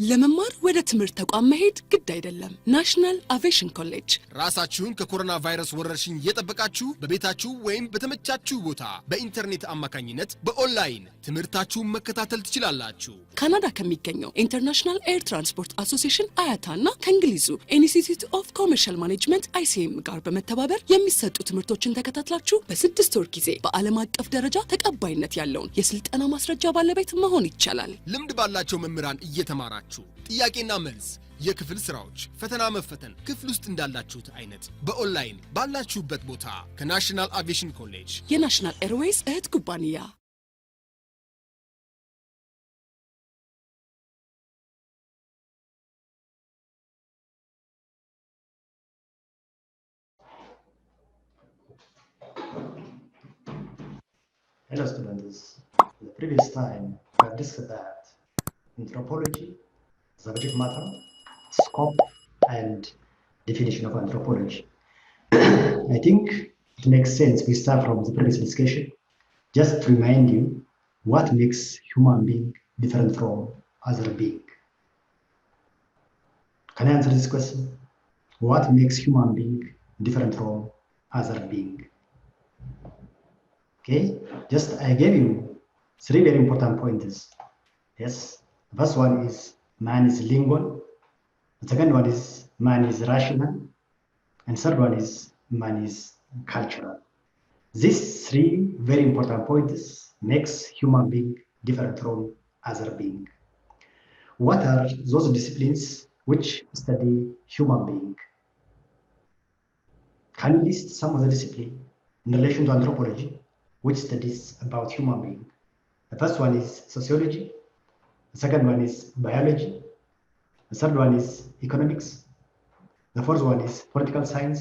ለመማር ወደ ትምህርት ተቋም መሄድ ግድ አይደለም። ናሽናል አቪዬሽን ኮሌጅ ራሳችሁን ከኮሮና ቫይረስ ወረርሽኝ እየጠበቃችሁ በቤታችሁ ወይም በተመቻችሁ ቦታ በኢንተርኔት አማካኝነት በኦንላይን ትምህርታችሁን መከታተል ትችላላችሁ። ካናዳ ከሚገኘው ኢንተርናሽናል ኤር ትራንስፖርት አሶሲዬሽን አያታና ከእንግሊዙ ኢንስቲትዩት ኦፍ ኮመርሻል ማኔጅመንት ICM ጋር በመተባበር የሚሰጡ ትምህርቶችን ተከታትላችሁ በ6 ወር ጊዜ በዓለም አቀፍ ደረጃ ተቀባይነት ያለውን የስልጠና ማስረጃ ባለቤት መሆን ይቻላል። ልምድ ባላቸው መምህራን እየተማራችሁ ጥያቄና መልስ የክፍል ስራዎች ፈተና መፈተን ክፍል ውስጥ እንዳላችሁት አይነት በኦንላይን ባላችሁበት ቦታ ከናሽናል አቪዬሽን ኮሌጅ የናሽናል ኤርዌይስ እህት ኩባንያ Hello students, the previous time we have discussed that anthropology, subject matter, scope and definition of anthropology. I think it makes sense we start from the previous discussion just to remind you what makes human being different from other being. Can I answer this question? What makes human being different from other being? Okay, just I gave you 3 very important pointers. Yes, the first one is man is lingual, the second one is man is rational, and third one is man is cultural. These 3 very important pointers makes human being different from other being. What are those disciplines which study human being? Can you list some of the discipline in relation to anthropology which studies about human being? The first one is sociology, the second one is biology, the third one is economics, the fourth one is political science,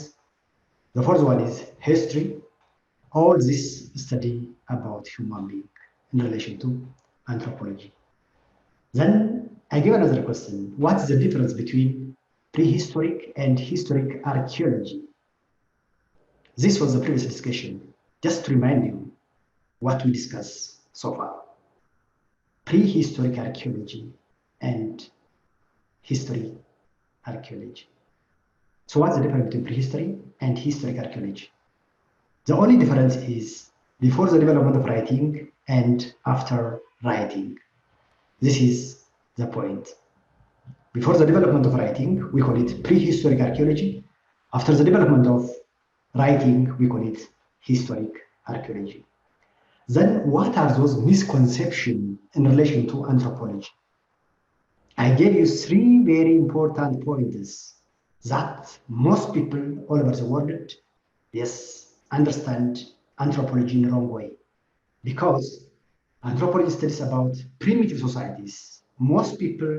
the fourth one is history. All this study about human being in relation to anthropology. Then I give another question. What is the difference between prehistoric and historic archaeology? This was the previous discussion. Just to remind you what we discussed so far. Prehistoric archaeology and historic archaeology. So what's the difference between prehistory and historic archaeology? The only difference is before the development of writing and after writing. This is the point. Before the development of writing, we call it prehistoric archaeology. After the development of writing, we call it historic archaeology. Then what are those misconceptions in relation to anthropology? I gave you 3 very important pointers that most people all over the world, yes, understand anthropology in the wrong way. Because anthropology studies about primitive societies. Most people,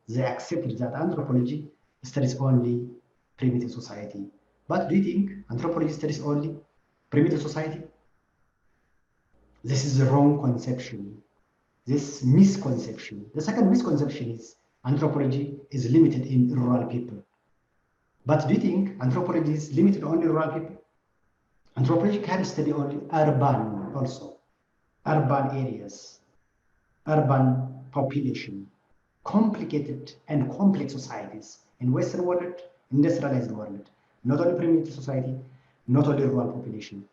they accepted that anthropology studies only primitive society. But do you think anthropology studies only primitive society? This is the wrong conception, this misconception. The second misconception is anthropology is limited in rural people. But do you think anthropology is limited only in rural people? Anthropology can study only urban also, urban areas, urban population, complicated and complex societies in Western world, industrialized world, not only primitive society, not only rural population.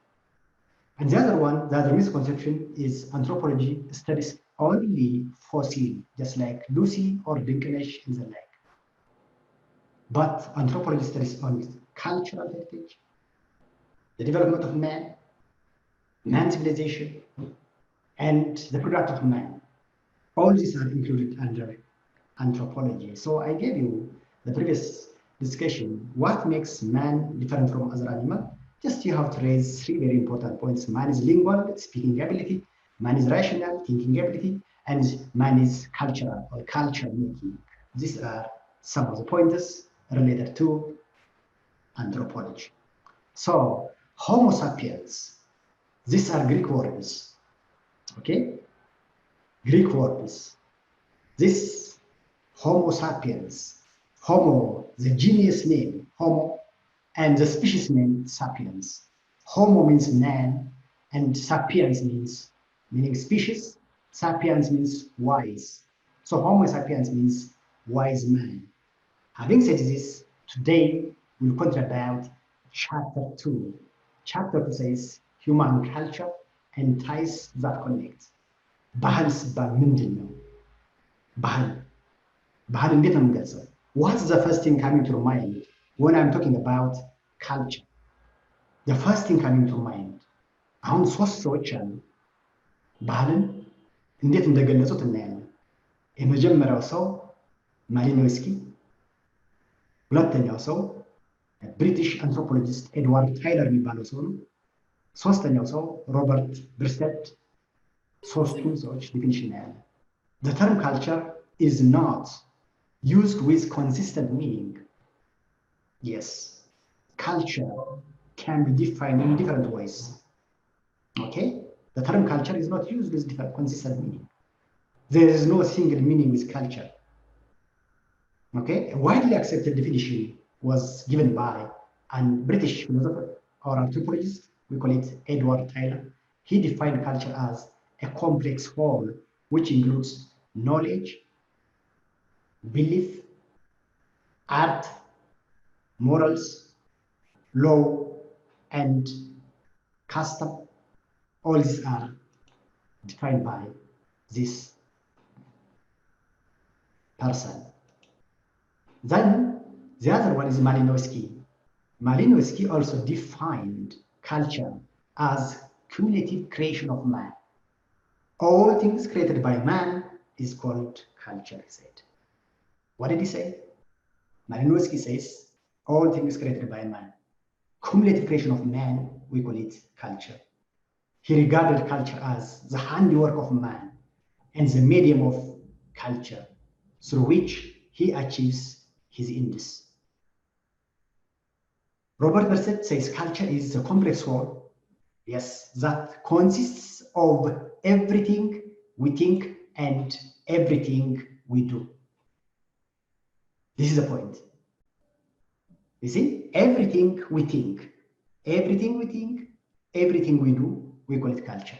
And the other one, the other misconception is anthropology studies only fossil, just like Lucy or Dinklage in the lake. But anthropology studies only cultural heritage, the development of man, man civilization, and the product of man. All these are included under anthropology. So I gave you the previous discussion, what makes man different from other animals? Just you have to raise 3 very important points. Man is lingual, speaking ability, man is rational, thinking ability, and man is cultural or culture making. These are some of the pointers related to anthropology. So, Homo sapiens, these are Greek words, okay? Greek words. This Homo sapiens, Homo, the genus name, Homo, and the species name, sapiens. Homo means man, and sapiens meaning species. Sapiens means wise. So Homo sapiens means wise man. Having said this, today we'll consider about chapter 2. Chapter 2 says human culture and ties that connect. ባህል ሲባል ምንድን ነው? ባህል እንዴት ነው የምንገልጸው? What's the first thing coming to mind when I'm talking about culture? The first thing coming to mind. አሁን ሶስት ሰዎች አሉ። ባህልን እንዴት እንደገለጹት እናያለን። የመጀመሪያው ሰው ማሊኖውስኪ፣ ሁለተኛው ሰው ብሪቲሽ አንትሮፖሎጂስት ኤድዋርድ ታይለር የሚባለው ሰው ነው። ሶስተኛው ሰው ሮበርት ብርስተድ። ሶስቱም ሰዎች ዲፊኒሽን እናያለን። The term culture is not used with consistent meaning. Yes, culture can be defined in different ways. Okay, the term culture is not used with different consistent meaning. There is no single meaning with culture. Okay, a widely accepted definition was given by a British philosopher or anthropologist, we call it Edward Tyler. He defined culture as a complex whole which includes knowledge, belief, art, morals, law, and custom. All these are defined by this person. Then the other one is Malinowski. Malinowski also defined culture as cumulative creation of man. All things created by man is called culture, he said. What did he say? Malinowski says all things created by man. Cumulative creation of man, we call it culture. He regarded culture as the handiwork of man and the medium of culture through which he achieves his ends. Robert Burset says culture is a complex whole, yes, that consists of everything we think and everything we do. This is the point. You see, everything we think, everything we do, we call it culture.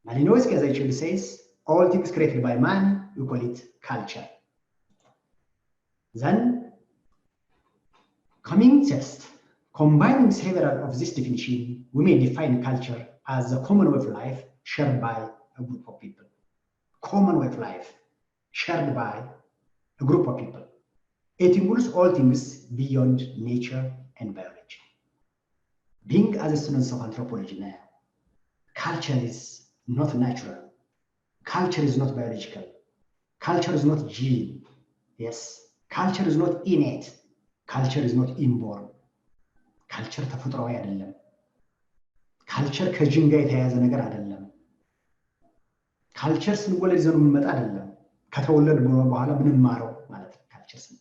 Malinowski, as I actually says, all things created by man, we call it culture. Then, coming test, combining several of this definition, we may define culture as a common way of life shared by a group of people. Common way of life shared by a group of people. It includes all things beyond nature and biology. Being as a student of anthropology now, culture is not natural. Culture is not biological. Culture is not gene. Yes, culture is not innate. Culture is not inborn. Culture ተፈጥሯዊ አይደለም። ካልቸር ከጂን ጋር የተያያዘ ነገር አይደለም። ካልቸር ስንወለድ ይዘን የምንመጣ አይደለም። ከተወለድ በኋላ ምንም ማረው ማለት ነው። ካልቸር ስን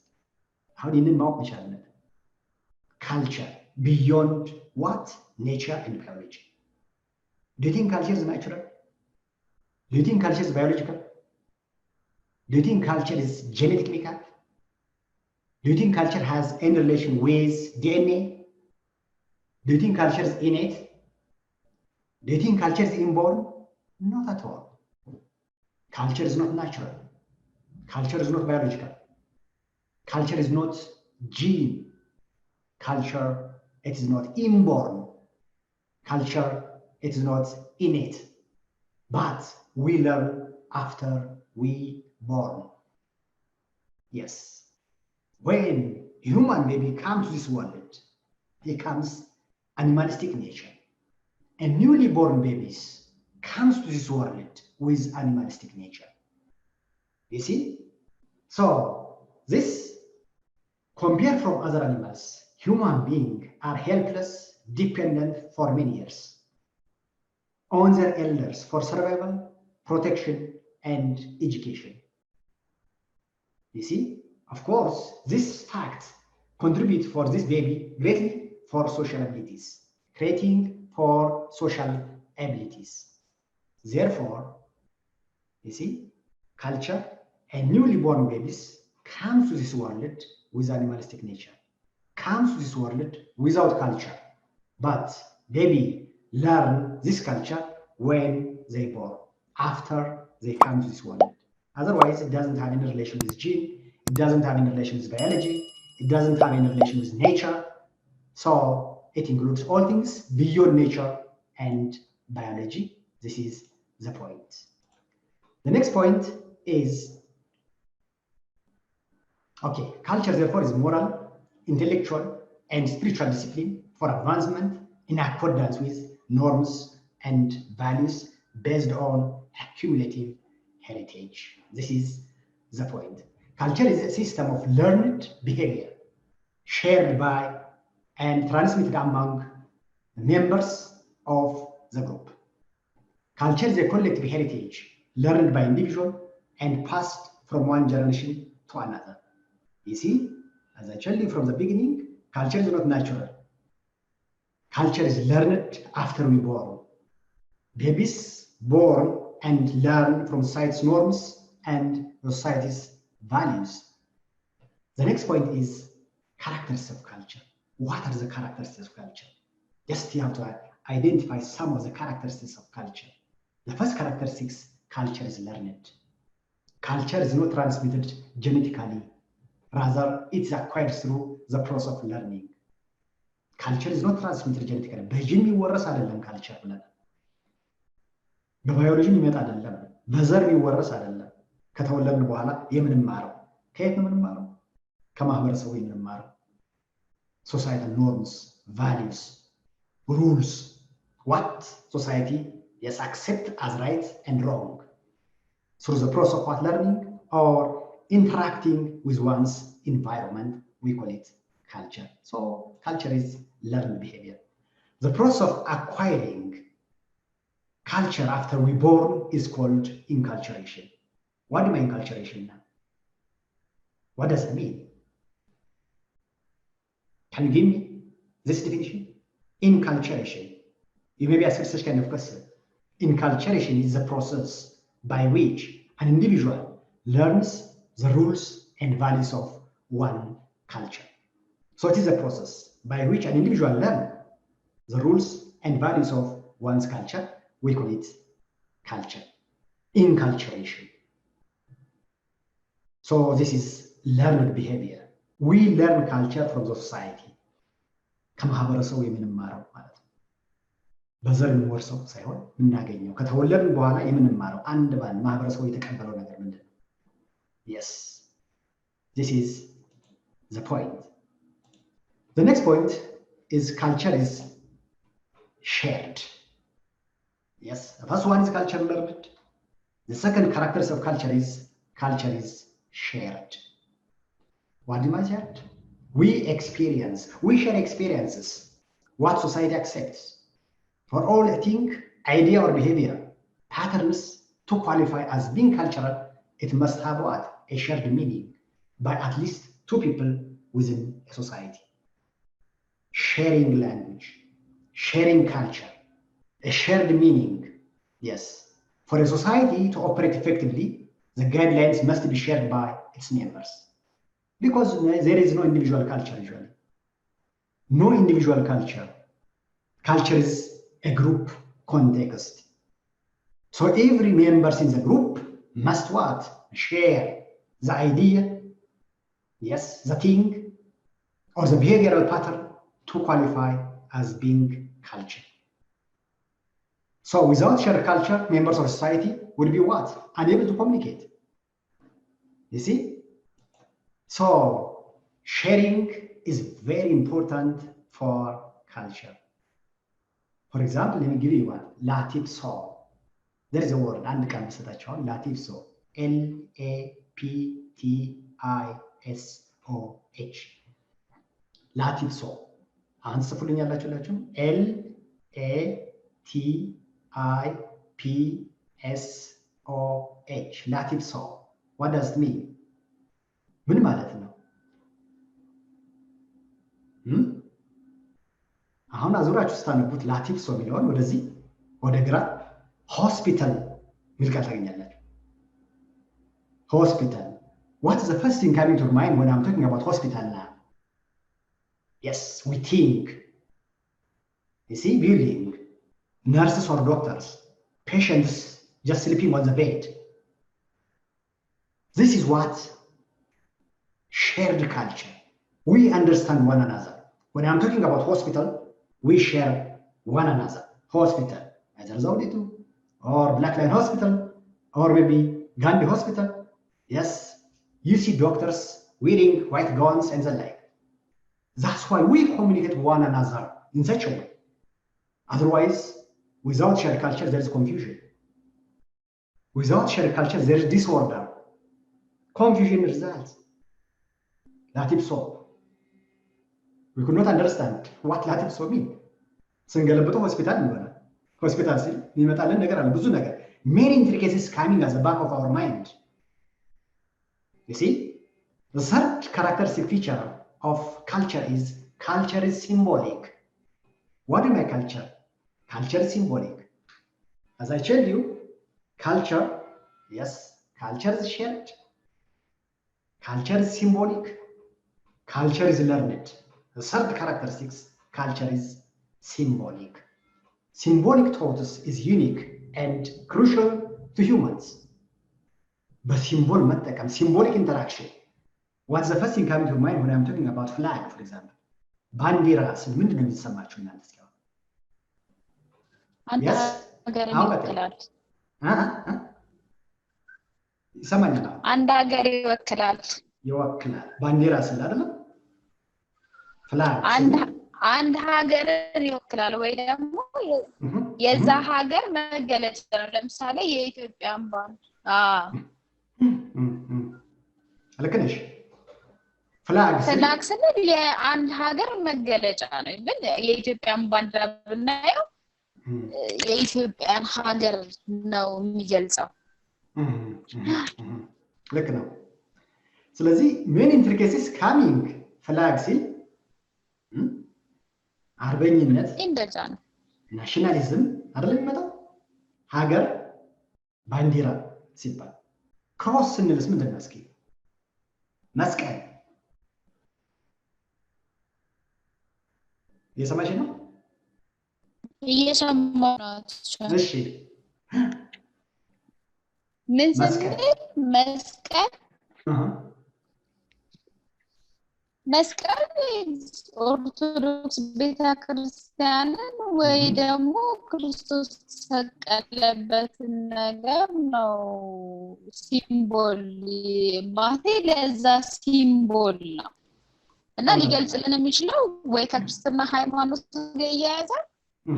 አሁን ይህንን ማወቅ መቻል አለብን። ካልቸር beyond what? Nature and biology. Do you think culture is natural? Do you think culture is biological? Do you think culture is genetically cut? Do you think culture has any relation with DNA? Do you think culture is innate? Do you think culture is inborn? Not at all. Culture is not natural. Culture is not biological. Culture is not gene. Culture, it is not inborn. Culture, it is not innate. But we learn after we born. Yes. When a human baby comes to this world, he comes animalistic nature. And newly born babies comes to this world with animalistic nature. You see? So this, compared from other animals, human beings are helpless, dependent for many years on their elders for survival, protection, and education. You see? Of course, this fact contributes for this baby greatly for social abilities, creating for social abilities. Therefore, you see, culture and newly born babies comes to this world with animalistic nature, comes to this world without culture, but baby learn this culture when they born, after they come to this world. Otherwise, it doesn't have any relation with gene, It doesn't have any relation with biology. It doesn't have any relation with nature. So it includes all things beyond nature and biology. This is the point. The next point is, okay, culture therefore is moral, intellectual, and spiritual discipline for advancement in accordance with norms and values based on accumulative heritage. This is the point. Culture is a system of learned behavior shared by and transmitted among the members of the group. Culture is a collective heritage learned by individual and passed from one generation to another. You see, as I told you from the beginning, culture is not natural. Culture is learned after we born. Babies born and learn from society's norms and society's values. The next point is characteristics of culture. What are the characteristics of culture? Just you have to identify some of the characteristics of culture. The first characteristics, culture is learned. Culture is not transmitted genetically. Rather, it's acquired through the process of learning. Culture is not transmitted genetically. በጂን የሚወረስ አይደለም ካልቸር ብለን በባዮሎጂ የሚመጣ አይደለም። በዘር የሚወረስ አይደለም። ከተወለድን በኋላ የምንማረው ከየት ነው የምንማረው? ከማህበረሰቡ የምንማረው societal norms, values, rules, what society yes accept as right and wrong through the process of what learning or interacting with one's environment. We call it culture. So culture is learned behavior. The process of acquiring culture after we born is called inculturation. What do you mean inculturation now? What does it mean? Can you give me this definition? Inculturation. You may be asking such kind of question. Inculturation is the process by which an individual learns the rules and values of one culture. So it is a process by which an individual learns the rules and values of one's culture. We call it culture. Inculturation. So this is learned behavior. We learn culture from the society. ከማህበረሰቡ የምንማረው ማለት ነው። በዘር የምንወርሰው ሳይሆን የምናገኘው ከተወለድን በኋላ የምንማረው አንድ ባል ማህበረሰቡ የተቀበለው ነገር ምንድን ነው? Yes, this is the point. The next point is culture is shared. Yes, the first one is culture learned. The second characteristic of culture is shared. What do I say? We share experiences, what society accepts. For all I think, idea or behavior, patterns to qualify as being cultural, it must have what? A shared meaning by at least two people within a society. Sharing language, sharing culture, a shared meaning. Yes. For a society to operate effectively, the guidelines must be shared by its members. Because there is no individual culture usually. No individual culture. Culture is a group context. So every member in the group must what? Share the idea, yes, the thing, or the behavioral pattern to qualify as being culture. So without shared culture, members of society would be what? Unable to communicate. You see? So sharing is very important for culture. For example, let me give you one. Latipso. There is a word, and can be Latipso. L-A-P-T-I-S-O-H. Latipso. Answer for L-A-T-I-P-S-O-H. Latipso. What does it mean? ምን ማለት ነው? አሁን አዙራችሁ ስታነቡት ላቲፕሶ የሚለውን ወደዚህ ወደ ግራ ሆስፒታል የሚል ቃል ታገኛላችሁ። ሆስፒታል. What is the first thing coming to mind when I'm talking about hospital now? Yes, we think. You see, building, nurses or doctors, patients just sleeping on the bed. This is what shared culture. We understand one another. When I'm talking about hospital, we share one another. Hospital, either Zawditu, or Black Line Hospital, or maybe Gandhi Hospital. Yes, you see doctors wearing white gowns and the like. That's why we communicate one another in such a way. Otherwise, without shared culture, there is confusion. Without shared culture, there is disorder. Confusion results. Latif-so. We could not understand what Latif-so mean. ስንገለብጠው ሆስፒታል ይሆናል ሆስፒታል ሲል የሚመጣልን ነገር አለ ብዙ ነገር many intricacies coming as the back of our mind. You see, the third characteristic feature of culture is symbolic. What do you mean culture? Culture is symbolic. As I told you, culture, yes, culture is shared. Culture is symbolic. Culture is learned. The third characteristics, culture is symbolic. Symbolic thoughts is unique and crucial to humans. But symbolic interaction. What's the first thing coming to mind when I'm talking about flag, for example? Bandira, ምንድን ነው የሚሰማችሁ እናንተ እስኪ አሁን? Yes? ይሰማኛል። አንድ ሀገር ይወክላል። ባንዲራ ስል አይደለም? ፍላግ አንድ ሀገርን ይወክላል ወይ ደግሞ የዛ ሀገር መገለጫ ነው። ለምሳሌ የኢትዮጵያን ባንዲራ ልክ ነሽ። ፍላግ ስንል የአንድ ሀገር መገለጫ ነው። ግን የኢትዮጵያን ባንዲራ ብናየው የኢትዮጵያን ሀገር ነው የሚገልጸው። ልክ ነው። ስለዚህ ሜን ኢንትሪኬሲስ ካሚንግ ፍላግ ሲል አርበኝነት እንደዛ ነው። ናሽናሊዝም አይደለም የሚመጣው ሀገር ባንዲራ ሲባል ክሮስ ስንልስ ምንድን ነው? እስኪ መስቀል እየሰማሽ ነው? እየሰማሁ ነው። እሺ ምን ስንል መስቀል ኦርቶዶክስ ቤተክርስቲያንን ወይ ደግሞ ክርስቶስ ተሰቀለበትን ነገር ነው ሲምቦል ማቴ ለዛ ሲምቦል ነው እና ሊገልጽልን የሚችለው ወይ ከክርስትና ሃይማኖት ጋር ያያዛል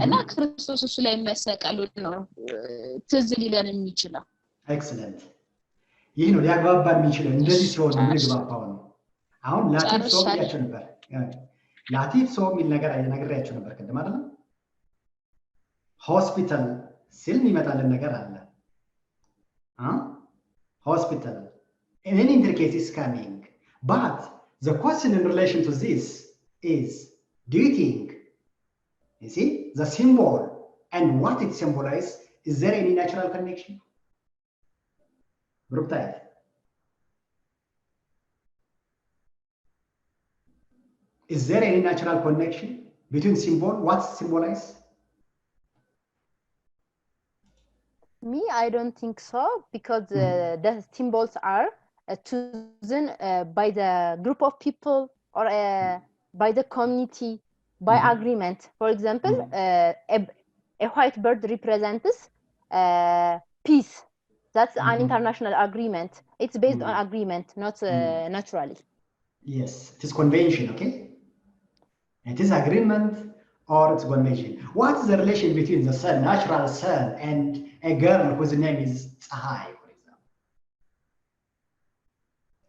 እና ክርስቶስ እሱ ላይ መሰቀሉ ነው ትዝ ሊለን የሚችለው። ኤክሰለንት። ይህ ነው ሊያግባባን የሚችለው። እንደዚህ ሲሆን እንግባባው ነው። አሁን ላቲፍ ሶ ያቸው ነበር ላቲፍ ሶ የሚል ነገር ነግሬያቸው ነበር ቅድም አይደል? ሆስፒታል ሲል የሚመጣልን ነገር አለ። hospital in any case is coming, but the question in relation to this is, do you think, you see, the symbol and what it symbolizes, is there any natural connection? Group type. Is there any natural connection between symbol, what's symbolized? Me, I don't think so, because the symbols are chosen by the group of people or by the community, by agreement. For example, a white bird represents peace. That's an international agreement. It's based on agreement, not naturally. Yes, it is convention, okay? It is agreement or it's convention. What is the relation between the sun, natural sun, and a girl whose name is Tsahai, for example?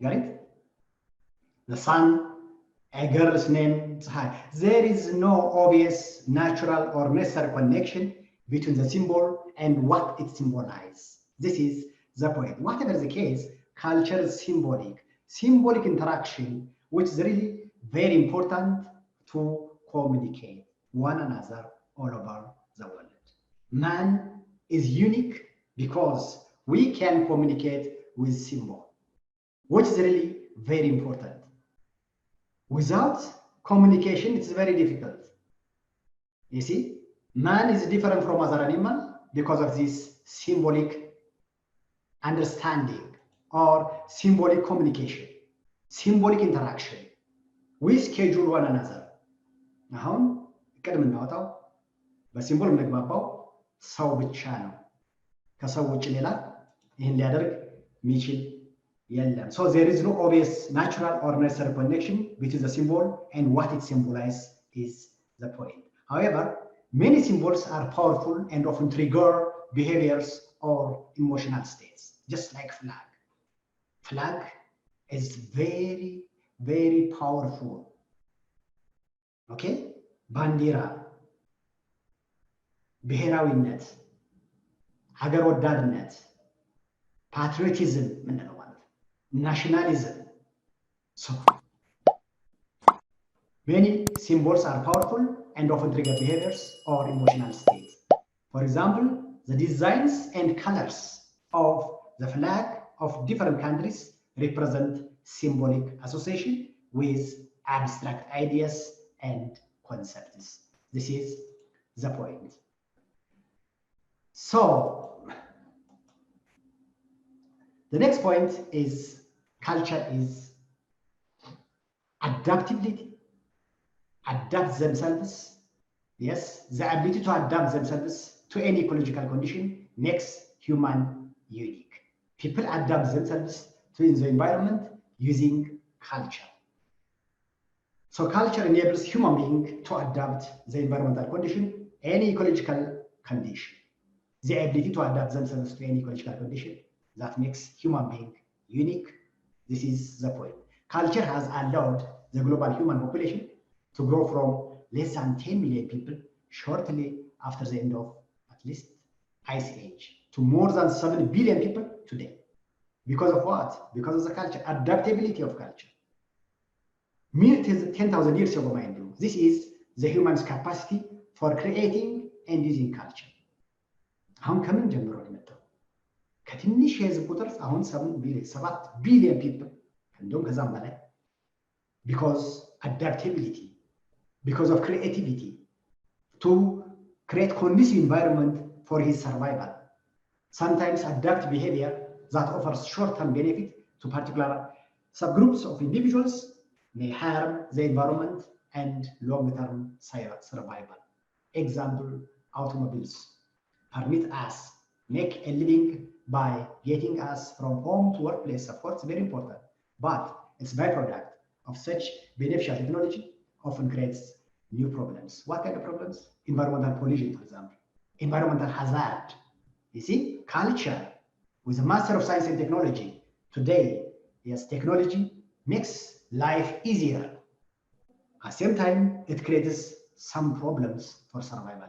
Got it? The sun, a girl's name Tsahai. There is no obvious natural or necessary connection between the symbol and what it symbolizes. This is the point. Whatever the case, culture is symbolic. Symbolic interaction, which is really very important to communicate one another all over the world. Man is unique because we can communicate with symbol, which is really very important. Without communication, it's very difficult. You see, man is different from other animal because of this symbolic understanding or symbolic communication. symbolic interaction. We schedule one another. አሁን እቅድ የምናወጣው በሲምቦል የምንግባባው ሰው ብቻ ነው። ከሰው ውጭ ሌላ ይህን ሊያደርግ የሚችል የለም። So there is no obvious natural or necessary connection between the symbol and what it symbolizes is the point. However, many symbols are powerful and often trigger behaviors or emotional states, just like flag. Flag is very, very powerful. Okay? ባንዲራ ብሔራዊነት ሀገር ወዳድነት patriotism ምንድነው ማለት nationalism. So many symbols are powerful and often trigger behaviors or emotional states. For example, the designs and colors of the flag of different countries represent symbolic association with abstract ideas and concepts. This is the point. So the next point is culture is adaptability. Adapt themselves. Yes, the ability to adapt themselves to any ecological condition makes human unique. People adapt themselves to the environment using culture. So culture enables human being to adapt the environmental condition, any ecological condition. The ability to adapt themselves to any ecological condition that makes human being unique. This is the point. Culture has allowed the global human population to grow from less than 10 million people shortly after the end of at least Ice Age to more than 7 billion people today. Because of what? Because of the culture, adaptability of culture. Mere 10,000 years ago, mind you, this is the human's capacity for creating and using culture. አሁን ከምን ጀምሮ ነው የመጣው? ከትንሽ የህዝብ ቁጥር አሁን 7 ቢሊዮን people እንደውም ከዛም በላይ because adaptability, because of creativity to create conducive environment for his survival. Sometimes adapt behavior that offers short-term benefit to particular subgroups of individuals may harm the environment and long-term survival. Example, automobiles permit us make a living by getting us from home to workplace. Of course, very important, but its byproduct of such beneficial technology often creates new problems. What kind of problems? Environmental pollution, for example, environmental hazard. You see, culture with a master of science and technology today, yes, technology makes life easier. At the same time, it creates some problems for survival,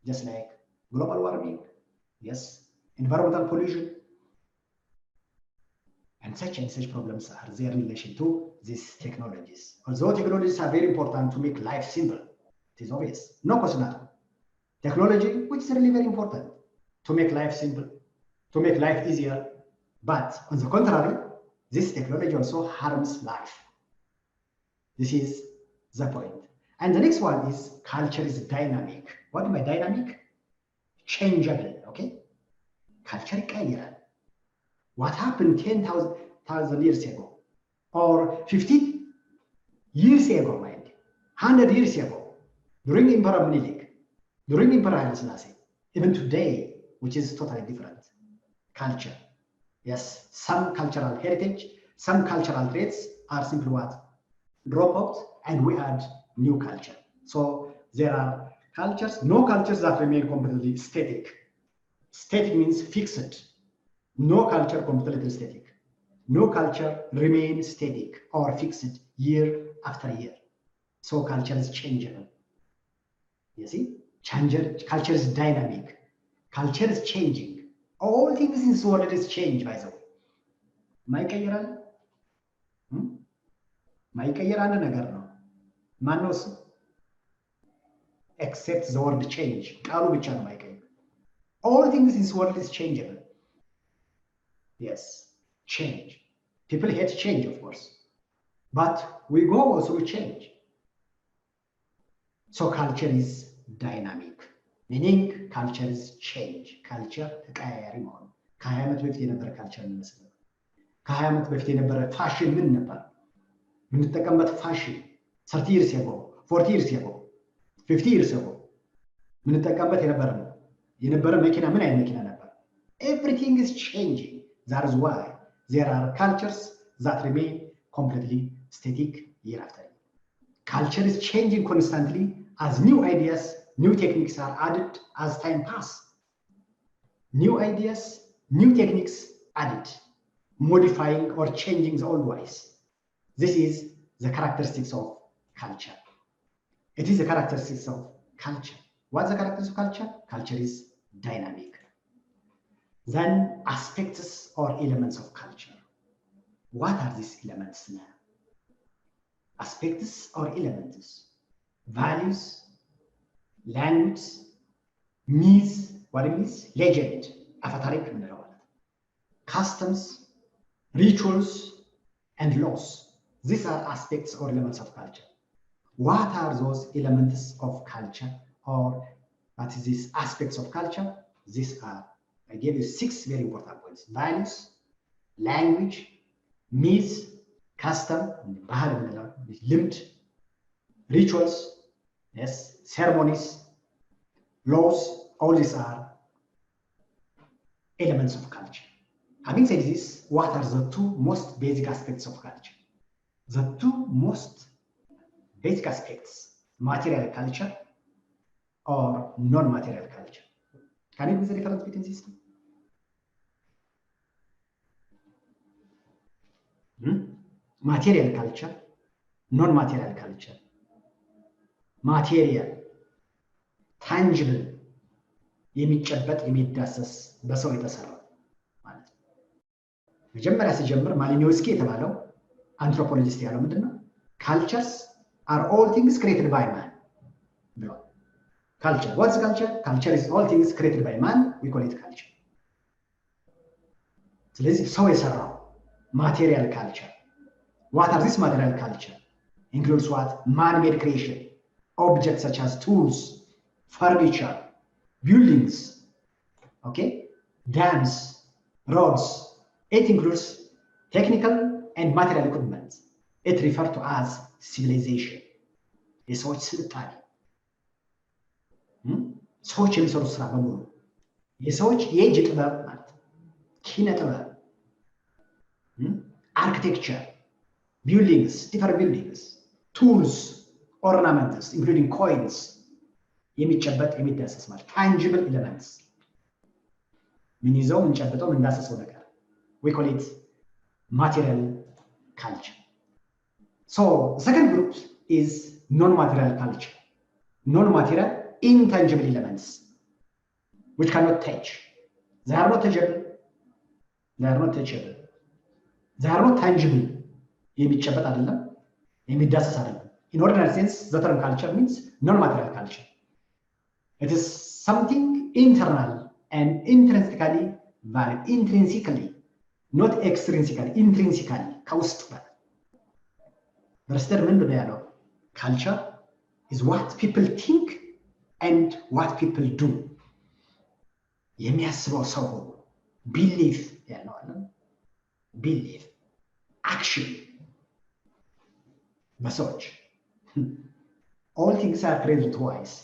just like global warming, yes, environmental pollution, and such problems are there in relation to these technologies. Although technologies are very important to make life simple, it is obvious. No question at all. Technology, which is really very important to make life simple, to make life easier, but on the contrary, this technology also harms life. This is the point. And the next one is culture is dynamic. What am I dynamic? Changeable, okay? Culture ይቀየራል. What happened 10,000 years ago or 50 years ago, mind, 100 years ago, during Emperor Minilik, during Emperor Haile Selassie, even today, which is totally different. Culture. Yes, some cultural heritage, some cultural traits are simply what? Drop out and we add new culture. So there are cultures, no cultures that remain completely static. Static means fixed. No culture completely static. No culture remains static or fixed year after year. So culture is changeable. You see, culture is dynamic. Culture is changing. All things in this world is changed, by the way. ማይቀየራል ማይቀየር አንድ ነገር ነው። ማነው እሱ? Except the word change. ቃሉ ብቻ ነው ማይቀየር። All things in this world is changeable. Yes, change. People hate change, of course, but we go through change. So culture is dynamic, meaning culture is change. Culture ተቀያያሪ መሆኑ ከ20 ዓመት በፊት የነበረ ካልቸር የሚመስል ነው። ከ20 ዓመት በፊት የነበረ ፋሽን ምን ነበር? የምንጠቀምበት ፋሽን 30 years ago 40 years ago 50 years ago የምንጠቀምበት የነበረ መኪና ምን አይነት መኪና ነበር? Everything is changing. That is why there are cultures that remain completely static year after year. Culture is changing constantly as new ideas, new techniques are added as time passes. New ideas, new techniques added, modifying or changing the old ways. This is the characteristics of culture. It is the characteristics of culture. What's the characteristics of culture? Culture is dynamic. Then aspects or elements of culture. What are these elements now? Aspects or elements? Values, language, myths, what it means? Legend, avataric, customs, rituals, and laws. These are aspects or elements of culture. What are those elements of culture or what is these aspects of culture? These are, I gave you 6 very important points. Values, language, myths, custom, limit, rituals, yes, ceremonies, laws, all these are elements of culture. Having said this, what are the 2 most basic aspects of culture? The 2 most basic aspects, material culture or non-material culture. Can you give the difference between these 2? Material culture, non-material culture. Material, tangible, የሚጨበጥ የሚዳሰስ በሰው የተሰራ ማለት ነው። መጀመሪያ ሲጀምር ማሊኖውስኪ የተባለው አንትሮፖሎጂስት ያለው ምንድነው? Cultures are all things created by man. Culture. What's culture? Culture is all things created by man. We call it culture. ስለዚህ ሰው የሰራው material culture. What are this material culture? Includes what? Man-made creation. Objects such as tools, furniture, buildings, okay, dams, roads. It includes technical and material equipment. It refers to as civilization. የሰዎች ስልጣኔ ሰዎች የሚሰሩት ስራ በሙሉ የሰዎች የእጅ ጥበብ ማለት ኪነ ጥበብ architecture, buildings, different buildings, tools, ornaments, including coins, የሚጨበጥ የሚዳሰስ ማለት tangible elements. ምን ይዘው እንጨብጠው እንዳሰሰው ነገር. We call it material culture. So the second group is non-material culture. Non-material, intangible elements which cannot touch. They are not touchable. They are not touchable. They are not tangible. የሚጨበጥ አይደለም የሚዳሰስ አይደለም. In ordinary sense, the term culture means non-material culture. It is something internal and intrinsically valid. Intrinsically, not extrinsically. Intrinsically, ከውስጥ በስተር ምንድነው ያለው? Culture is what people think and what people do. የሚያስበው ሰው belief ያለው አለ belief action በሰዎች all things are created twice.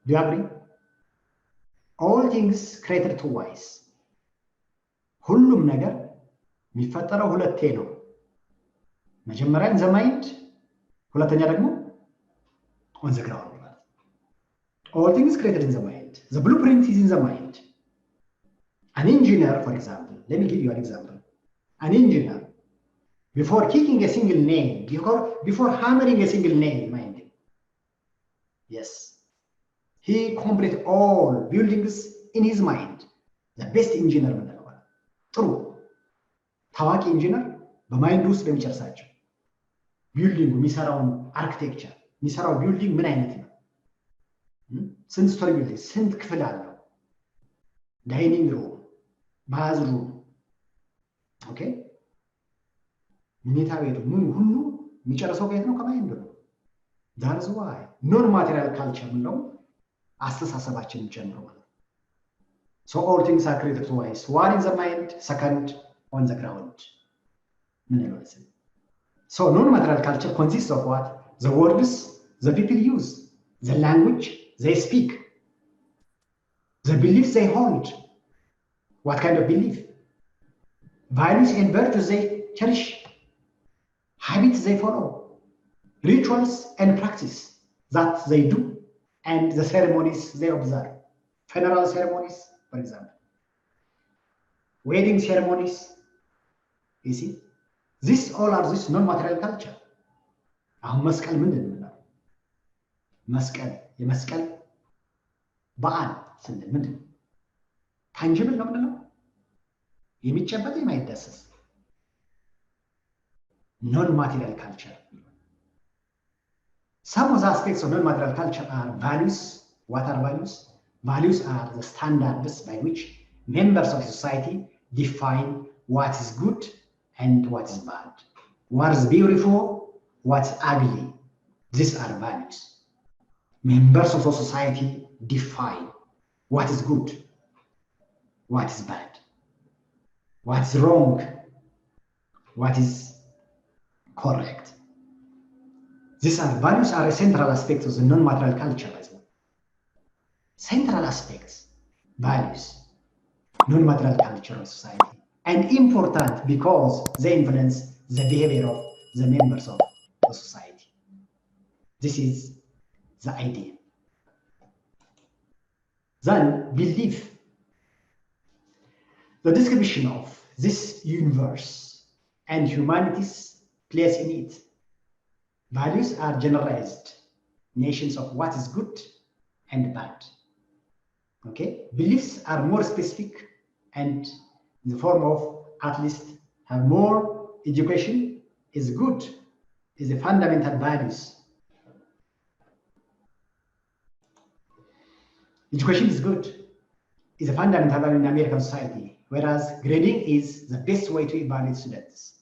Do you agree? All things created twice. ሁሉም ነገር የሚፈጠረው ሁለቴ ነው። መጀመሪያ in the mind, ሁለተኛ ደግሞ on the ground. All things created in the mind. The blueprint is in the mind. An engineer, for example, let me give you an example. An engineer, before kicking a single nail, before hammering a single nail, mind you, yes, he completed all buildings in his mind. The best engineer, true. ታዋቂ ኢንጂነር በማይንድ ውስጥ በሚጨርሳቸው ቢልዲንግ የሚሰራውን አርኪቴክቸር የሚሰራው ቢልዲንግ ምን አይነት ነው? ስንት ስቶሪ ቢልዲንግ ስንት ክፍል አለው? ዳይኒንግ ሩም፣ ባዝ ሩም፣ ኦኬ፣ መኝታ ቤቱ ምን ሁሉ የሚጨርሰው ከየት ነው? ከማይንድ ነው። ዛትስ ዋይ ኖን ማቴሪያል ካልቸር ነው አስተሳሰባችንን ጨምሮ ማለት ነው። So all things are created twice. One in the mind, second on the ground. ምን ነው? So non-material culture consists of what? The words the people use, the language they speak, the beliefs they hold. What kind of belief? Values and virtues they cherish, habits they follow, rituals and practice that they do, and the ceremonies they observe. Funeral ceremonies, for example. Wedding ceremonies, you see? This all are this non-material culture. አሁን መስቀል ምንድን ነው? መስቀል የመስቀል በዓል ስንል ምንድን ነው? ታንጅብል ነው ምንድነው? የሚጨበጥ የማይዳሰስ non-material culture. Some of the aspects of non-material culture are values. What are values? Values are the standards by which members of society define what is good and what is bad, what is beautiful, what's ugly. These are values. Members of a society define what is good, what is bad, what's wrong, what is correct. These are values are a central aspect of the non-material culture as well. Central aspects, values, non-material culture of society, and important because they influence the behavior of the members of the society. This is the idea. Then belief. The description of this universe and humanity's place in it. Values are generalized nations of what is good and bad. Okay, beliefs are more specific and in the form of at least have more education is good, is the fundamental values. Education is good, is a fundamental value in American society, whereas grading is the best way to evaluate students.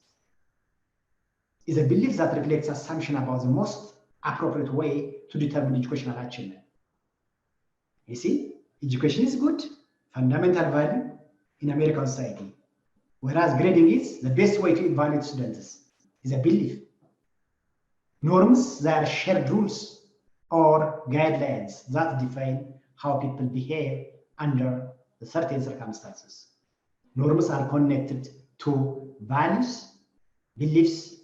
Is a belief that reflects assumption about the most appropriate way to determine educational achievement. You see, education is good, fundamental value in American society, whereas grading is the best way to evaluate students. Is a belief. Norms, they are shared rules or guidelines that define how people behave under the certain circumstances. Norms are connected to values, beliefs,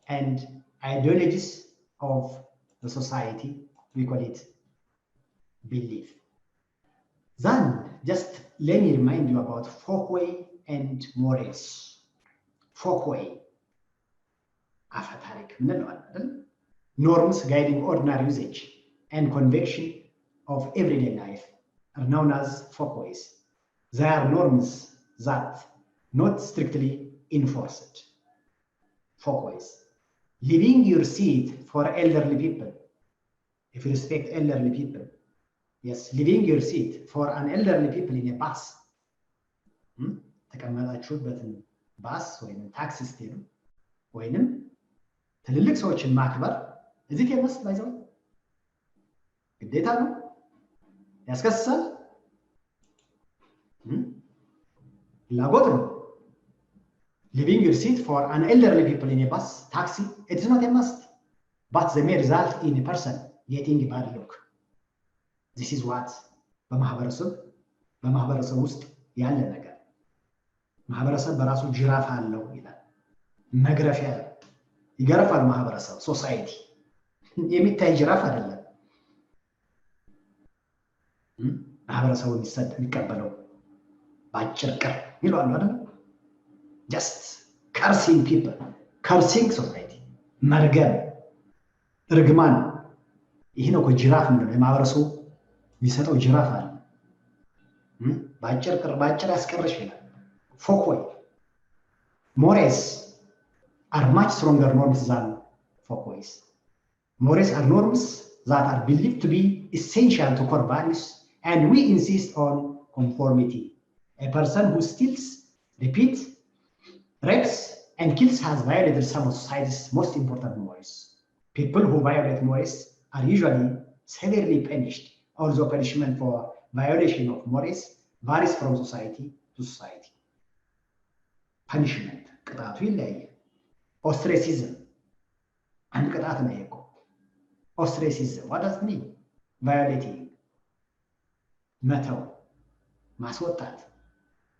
and ideologies of the society. We call it belief. Then just let me remind you about folkway and morals. Folkway, አፈታሪክ እንለዋለን. Norms guiding ordinary usage and conviction of everyday life are known as folkways. They are norms that not strictly enforced. Folkways. Leaving your seat for elderly people. If you respect elderly people. Yes, leaving your seat for an elderly people in a bus. ተቀመጣችሁበትን ባስ ወይም ታክሲ ስትሄዱ ወይንም ትልልቅ ሰዎችን ማክበር እዚህ ከመስ ባይዘው ግዴታ ነው፣ ያስከስሳል፣ ላጎት ነው። Leaving your seat for an elderly people in a bus, taxi, it is not a must, but they may result in a person getting a bad look. This is what በማህበረሰብ ውስጥ ያለ ነገር። ማህበረሰብ በራሱ ጅራፍ አለው ይላል። መግረፊያ ይገርፋል ማህበረሰብ፣ ሶሳይቲ የሚታይ ጅራፍ አይደለም። ማህበረሰቡ የሚቀበለው ባጭር ቅር ይላሉ አይደል? Just cursing people, cursing society, መርገም፣ እርግማን። ይሄ ነው ጅራፍ ነው የማህበረሰቡ የሚሰጠው ጅራፍ አለ። ባጭር ቅር ባጭር ያስቀርሽ ይላል። folkway. Mores are much stronger norms than folkways. Mores are norms that are believed to be essential to core values, and we insist on conformity. A person who steals, repeats, rapes, and kills has violated some of society's most important mores. People who violate mores are usually severely punished, although punishment for violation of mores varies from society to society. Punishment, ቅጣቱ ይለያያል. Ostracism, አንድ ቅጣት ነው ይሄ። Ostracism, what does it mean? Violating, መተው፣ ማስወጣት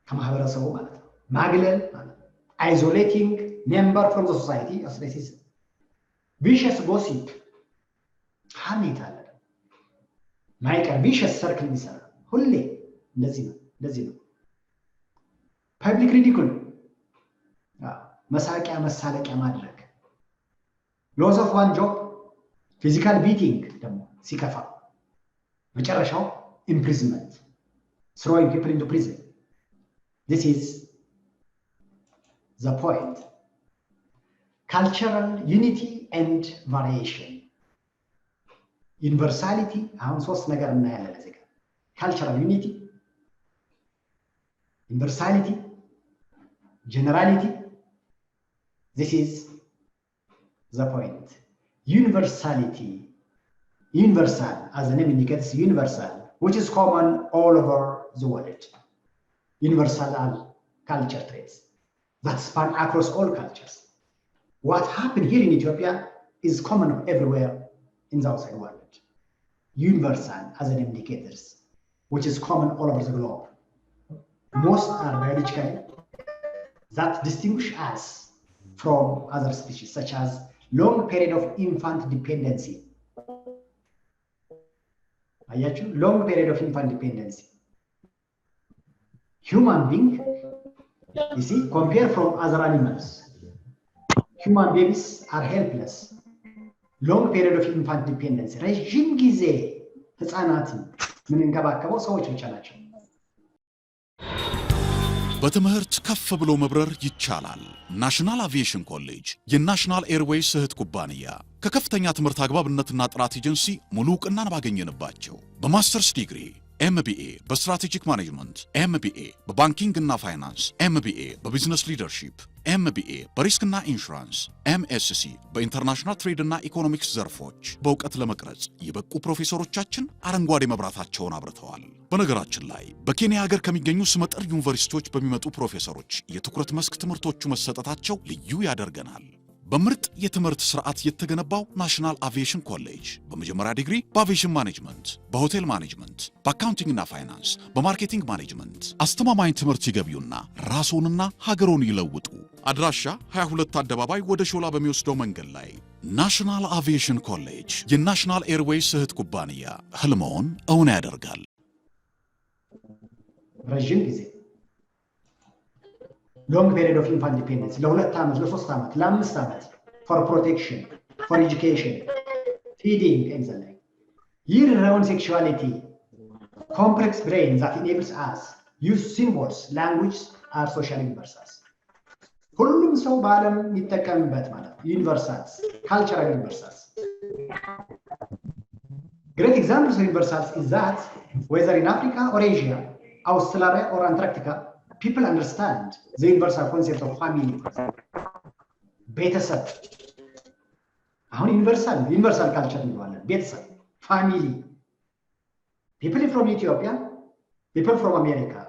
ከማህበረሰቡ ማለት ነው። ማግለል ማለት ነው። Isolating member from the society, ostracism. Vicious gossip, ሐሜት አለ። ማይቀር vicious circle የሚሰራ ሁሌ እንደዚህ ነው። Public ridicule, መሳቂያ መሳለቂያ ማድረግ። Loss of one job, physical beating ደግሞ ሲከፋ። መጨረሻው imprisonment, throwing people into prison. This is the point. Cultural unity and variation. Universality, አሁን ሶስት ነገር እናያለን እዚህ ጋር። Cultural unity, universality, generality. This is the point. Universality, universal, as the name indicates, universal, which is common all over the world. Universal culture traits that span across all cultures. What happened here in Ethiopia is common everywhere in the outside world. Universal, as the name indicates, which is common all over the globe. Most are biological, that distinguish us from other species, such as long period of infant dependency. Long period of infant dependency. Human being, you see, compared from other animals, human babies are helpless. Long period of infant dependency. ረጅም ጊዜ ህፃናትን ምንንከባከበው ሰዎች ብቻ ናቸው። በትምህርት ከፍ ብሎ መብረር ይቻላል። ናሽናል አቪዬሽን ኮሌጅ የናሽናል ኤርዌይስ እህት ኩባንያ ከከፍተኛ ትምህርት አግባብነትና ጥራት ኤጀንሲ ሙሉ ዕውቅናን ባገኘንባቸው በማስተርስ ዲግሪ ኤምቢኤ በስትራቴጂክ ማኔጅመንት፣ ኤምቢኤ በባንኪንግ እና ፋይናንስ፣ ኤምቢኤ በቢዝነስ ሊደርሺፕ፣ ኤምቢኤ በሪስክና ኢንሹራንስ፣ ኤምኤስሲ በኢንተርናሽናል ትሬድ እና ኢኮኖሚክስ ዘርፎች በእውቀት ለመቅረጽ የበቁ ፕሮፌሰሮቻችን አረንጓዴ መብራታቸውን አብርተዋል። በነገራችን ላይ በኬንያ ሀገር ከሚገኙ ስመጥር ዩኒቨርሲቲዎች በሚመጡ ፕሮፌሰሮች የትኩረት መስክ ትምህርቶቹ መሰጠታቸው ልዩ ያደርገናል። በምርጥ የትምህርት ስርዓት የተገነባው ናሽናል አቪዬሽን ኮሌጅ በመጀመሪያ ዲግሪ በአቪዬሽን ማኔጅመንት፣ በሆቴል ማኔጅመንት፣ በአካውንቲንግ እና ፋይናንስ፣ በማርኬቲንግ ማኔጅመንት አስተማማኝ ትምህርት ይገቢውና ራስዎንና ሀገሮን ይለውጡ። አድራሻ 22 አደባባይ ወደ ሾላ በሚወስደው መንገድ ላይ። ናሽናል አቪዬሽን ኮሌጅ የናሽናል ኤርዌይስ እህት ኩባንያ ህልሞን እውን ያደርጋል። ረጅም ጊዜ long period of infant dependence, ለሁለት ዓመት፣ ለሶስት ዓመት፣ ለአምስት ዓመት, for protection, for education, feeding, and the like. Year-round sexuality, complex brain that enables us use symbols, language are social universals. ሁሉም ሰው በዓለም የሚጠቀምበት ማለት ነው። universals, cultural universals. Great examples of universals is that whether in Africa or Asia, Australia or Antarctica, people understand the universal concept of family. ቤተሰብ አሁን universal culture እንለዋለን። ቤተሰብ family. People from Ethiopia, people from America,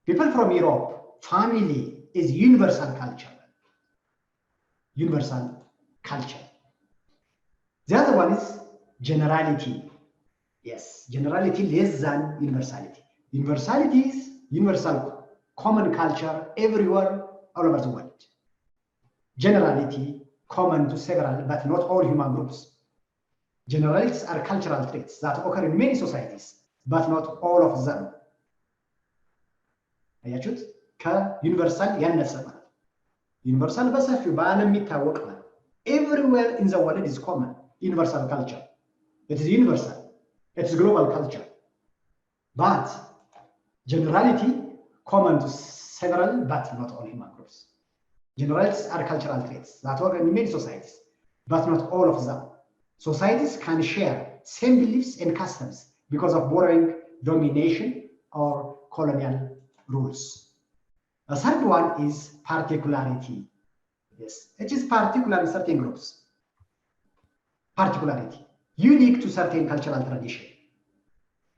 people from Europe, family is universal culture. Universal culture. The other one is generality. Yes, generality less than universality. Universality is universal common culture everywhere, all over the world. Generality, common to several, but not all human groups. Generalities are cultural traits that occur in many societies, but not all of them. አያችሁት? ከዩኒቨርሳል ያነሰ ማለት ዩኒቨርሳል በሰፊው በዓለም የሚታወቅ ማለት everywhere in the world is common. Universal culture. It is universal. It is global culture. But generality, common to several, but not all human groups. Generalities are cultural traits that occur in many societies, but not all of them. Societies can share same beliefs and customs because of borrowing, domination, or colonial rules. A third one is particularity. Yes, it is particular in certain groups. Particularity, unique to certain cultural tradition.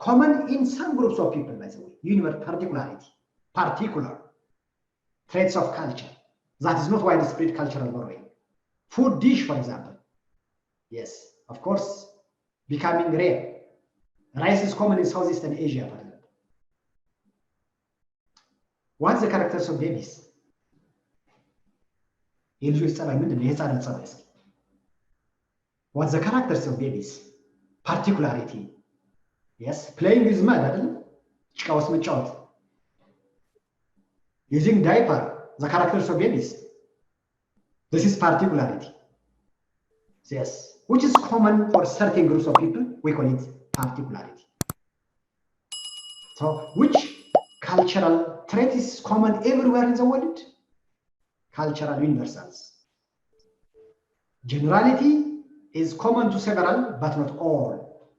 Common in some groups of people, by the way. Particularity. Particular traits of culture that is not widespread cultural borrowing. Food dish, for example, Yes, of course, becoming rare. Rice is common in Southeastern Asia, for example. What's the characters of babies? What's the characters of babies? Particularity. Yes, playing with mud, using diaper, the characters of babies. This is particularity. Yes, which is common for certain groups of people, we call it particularity. So, which cultural trait is common everywhere in the world? Cultural universals. Generality is common to several, but not all.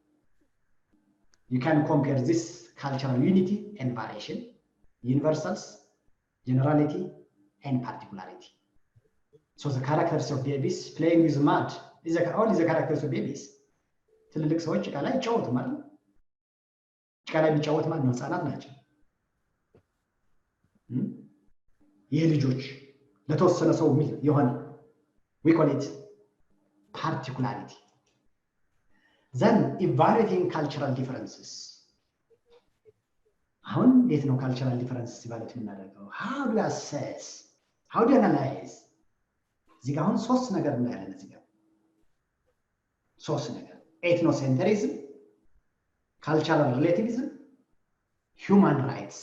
You can compare this cultural unity and variation, universals, generality, and particularity. So the characters of babies playing with mud is only the characters of babies. ትልልቅ ሰዎች ጭቃ ላይ ይጫወቱ ማለት ነው። ጭቃ ላይ የሚጫወት ማለት ነው ህፃናት ናቸው። የልጆች ለተወሰነ ሰው የሆነ we call it particularity. Then evaluating cultural differences. አሁን እንዴት ነው cultural differences evaluate የምናደርገው? How do you assess? How do you analyze? እዚህ ጋር አሁን ሶስት ነገር እናያለን። እዚህ ጋር ሶስት ነገር ethnocentrism, cultural relativism, human rights.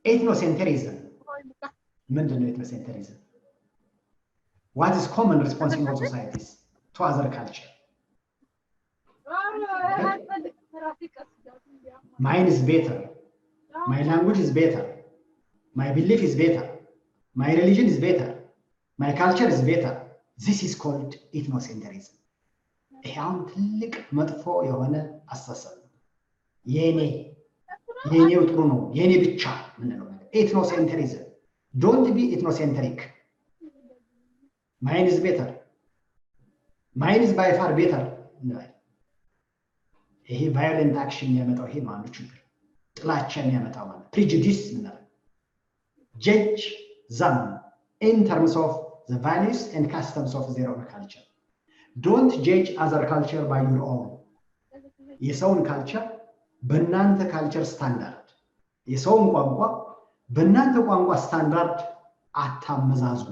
Ethnocentrism. ምንድን ነው ethnocentrism? What is common response in all societies to other culture? Mine is better. My language is better. My belief is better. My religion is better. My culture is better. This is called ethnocentrism. ይሄ አሁን ትልቅ መጥፎ የሆነ አስተሳሰብ ነው። የኔው ጥሩ ነው፣ የኔ ብቻ ምንለው ነገር ethnocentrism. Don't be ethnocentric. Mine is better. Mine is by far better. ይሄ violent action የሚያመጣው ይሄ ነው አንዱ ችግር። ጥላቻ የሚያመጣው ማለት prejudice ምንለው judge them in terms of the values and customs of their own culture. Don't judge other culture by your own. የሰውን ካልቸር በእናንተ ካልቸር ስታንዳርድ፣ የሰውን ቋንቋ በእናንተ ቋንቋ ስታንዳርድ አታመዛዝኑ።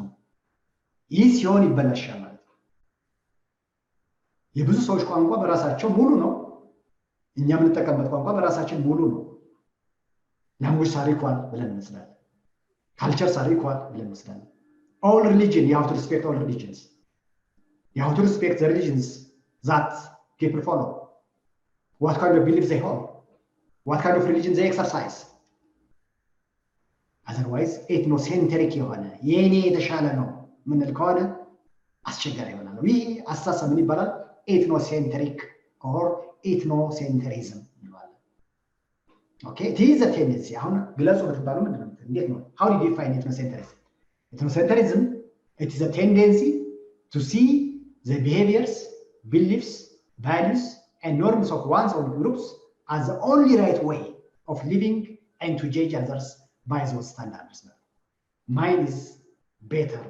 ይህ ሲሆን ይበላሻል ማለት ነው። የብዙ ሰዎች ቋንቋ በራሳቸው ሙሉ ነው። እኛ የምንጠቀምበት ቋንቋ በራሳችን ሙሉ ነው። ላንጉጅ ሳሪኳል ብለን እንመስላለን። ካልቸር ሳሪኳል ብለን እንመስላለን። All religion, you have to respect all religions. You have to respect the religions that people follow. What kind of beliefs they hold. What kind of religion they exercise. Otherwise, ethnocentric የሆነ የኔ የተሻለ ነው ምንል ከሆነ አስቸጋሪ ይሆናል። ይህ አስተሳሰብ ምን ይባላል? ethnocentric or ethnocentrism ይባላል። Okay, it is a tendency. አሁን ግለጹ ብትባሉ ምንድነው? እንዴት ነው? How do you define ethnocentrism? Ethnocentrism, it is a tendency to see the behaviors, beliefs, values, and norms of one's own groups as the only right way of living and to judge others by those standards. Mine is better.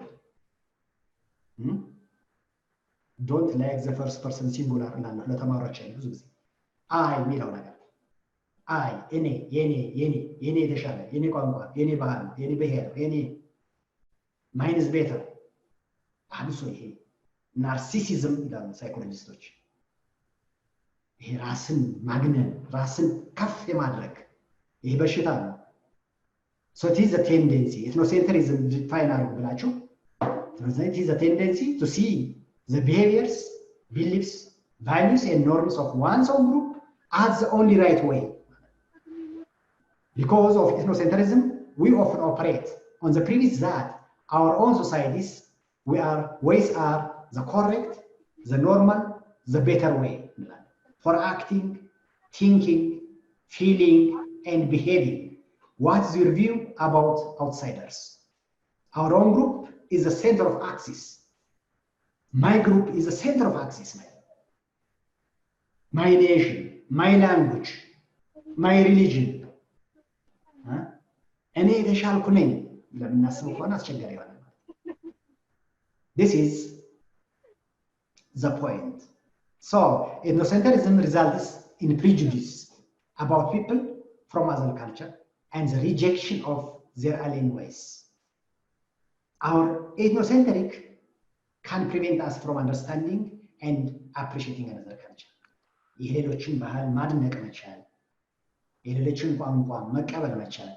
Don't like the first person singular. ለተማሪዎች ብዙ ጊዜ አይ የሚለው ነገር አይ የኔ የተሻለ የኔ ቋንቋ የኔ ባህል የኔ ብሔር የኔ mine is better. አብሶ ይሄ ናርሲሲዝም ይላሉ ሳይኮሎጂስቶች። ይሄ ራስን ማግነን ራስን ከፍ የማድረግ ይሄ በሽታ ነው። So it is a tendency. Ethnocentrism define አድርጉ ብላችሁ it is a tendency to see the behaviors, beliefs, values and norms of one's own group as the only right way. Because of ethnocentrism, we often operate on the premise that our own societies ways are the correct, the normal, the better way for acting, thinking, feeling, and behaving. What's your view about outsiders? Our own group is the center of axis. My group is the center of axis. My nation, my language, my religion. እኔ የተሻልኩ ነኝ ለምናስበው ከሆነ አስቸጋሪ ይሆናል። This is the point. So ethnocentrism results in prejudice about people from other culture and the rejection of their alien ways. Our ethnocentric can prevent us from understanding and appreciating another culture. የሌሎችን ባህል ማድነቅ መቻል፣ የሌሎችን ቋንቋ መቀበል መቻል፣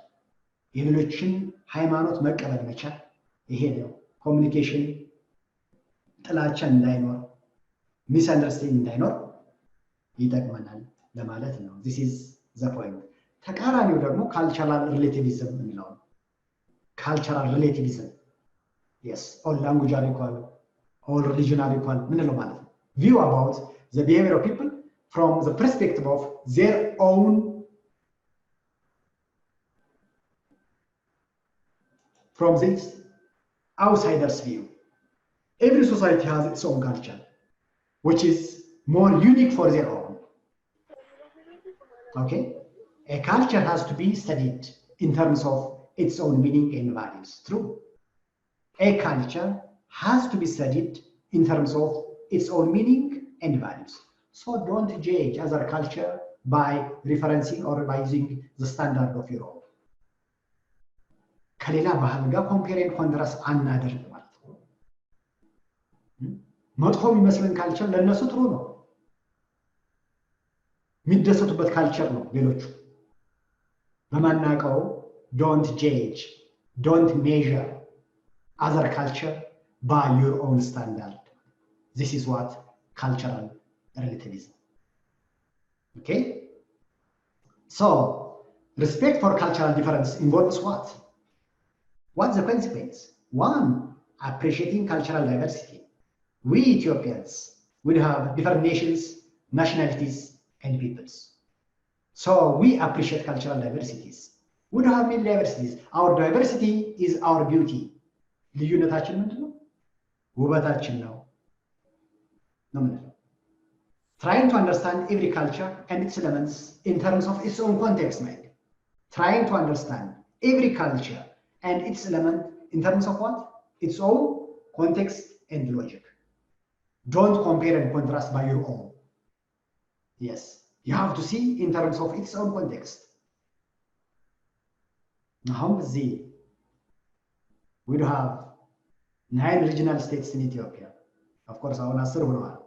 የሌሎችን ሃይማኖት መቀበል መቻል፣ ይሄ ነው ኮሚኒኬሽን ጥላቻ እንዳይኖር ሚስአንደርስታንዲንግ እንዳይኖር ይጠቅመናል ለማለት ነው። this is the point። ተቃራኒው ደግሞ ካልቸራል ሪሌቲቪዝም እንለው። ካልቸራል ሪሌቲቪዝም yes all language are equal, all religion are equal ምንለው ማለት ነው። view about the behavior of people from the perspective of their own from this outsider's view. Every society has its own culture, which is more unique for their own. Okay? A culture has to be studied in terms of its own meaning and values. True. A culture has to be studied in terms of its own meaning and values. So don't judge other culture by referencing or by using the standard of your own. ከሌላ ባህል ጋር ኮምፔሬን ኮንትራስት አናደርግ ማለት ነው። መጥፎ የሚመስለን ካልቸር ለእነሱ ጥሩ ነው፣ የሚደሰቱበት ካልቸር ነው። ሌሎቹ በማናውቀው ዶንት ጄጅ ዶንት ሜዥር other culture by your own standard. This is what cultural relativism. Okay? So, respect for cultural difference involves what? What's the consequence? One, appreciating cultural diversity. We Ethiopians will have different nations, nationalities, and peoples. So we appreciate cultural diversities. We don't have many diversities. Our diversity is our beauty. ልዩነታችን ምንድን ነው? ውበታችን ነው ነው ምንለው? Trying to understand every culture and its elements in terms of its own context, mind. Trying to understand every culture and its element in terms of what? Its own context and logic. Don't compare and contrast by your own. Yes, you have to see in terms of its own context. Now, we do have 9 regional states in Ethiopia. Of course, our Nasser Hunwar.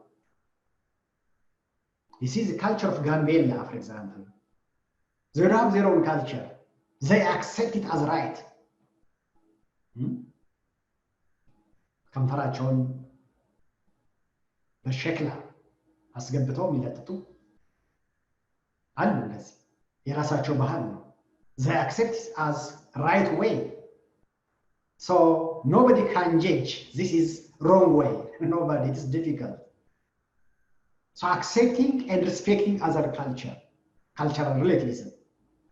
You see the culture of Gambella, for example. They have their own culture. They accept it as right. ከንፈራቸውን በሸክላ አስገብተው የሚለጥጡ አሉ። እነዚህ የራሳቸው ባህል ነው። They accept it as right way. So nobody can judge this is wrong way. Nobody, it's difficult. So accepting and respecting other culture, cultural relativism.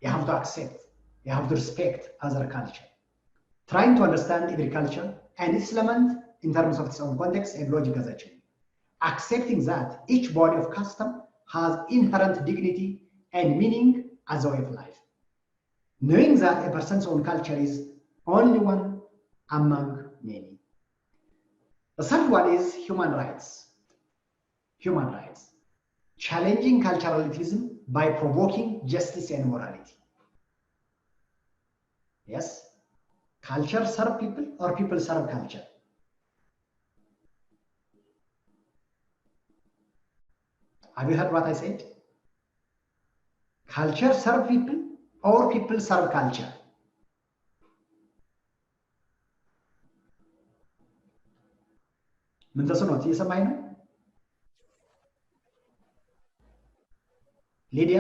You have to accept, you have to respect other culture. Trying to understand every culture and its element in terms of its own context and logic as a chain. Accepting that each body of custom has inherent dignity and meaning as a way of life. Knowing that a person's own culture is only one among many. The third one is human rights. Human rights. Challenging cultural relativism by provoking justice and morality. Yes? Culture serve people or people serve culture? Have you heard what I said? Culture serve people or people serve culture? ምን ተስኖት እየሰማኝ ነው? ሊዲያ?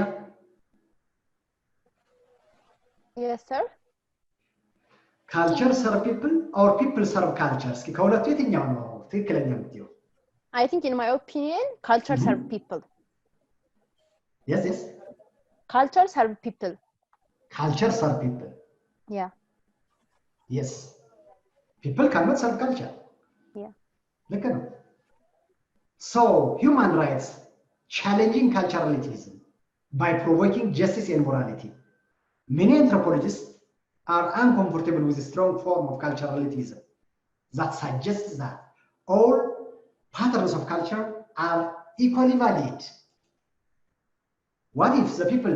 Yes, sir. Culture serve people or people serve culture? እስኪ ከሁለቱ የትኛው ነው ትክክለኛ የምትይው? I think in my opinion, culture serve people. Yes, yes. Culture serve people. Culture serve people. Yeah. Yes. People cannot serve culture. Yeah. Look at it. So, human rights, challenging cultural relativism by provoking justice and morality. Many anthropologists are uncomfortable with a strong form of cultural relativism that suggests that all patterns of culture are equally valid. What if the people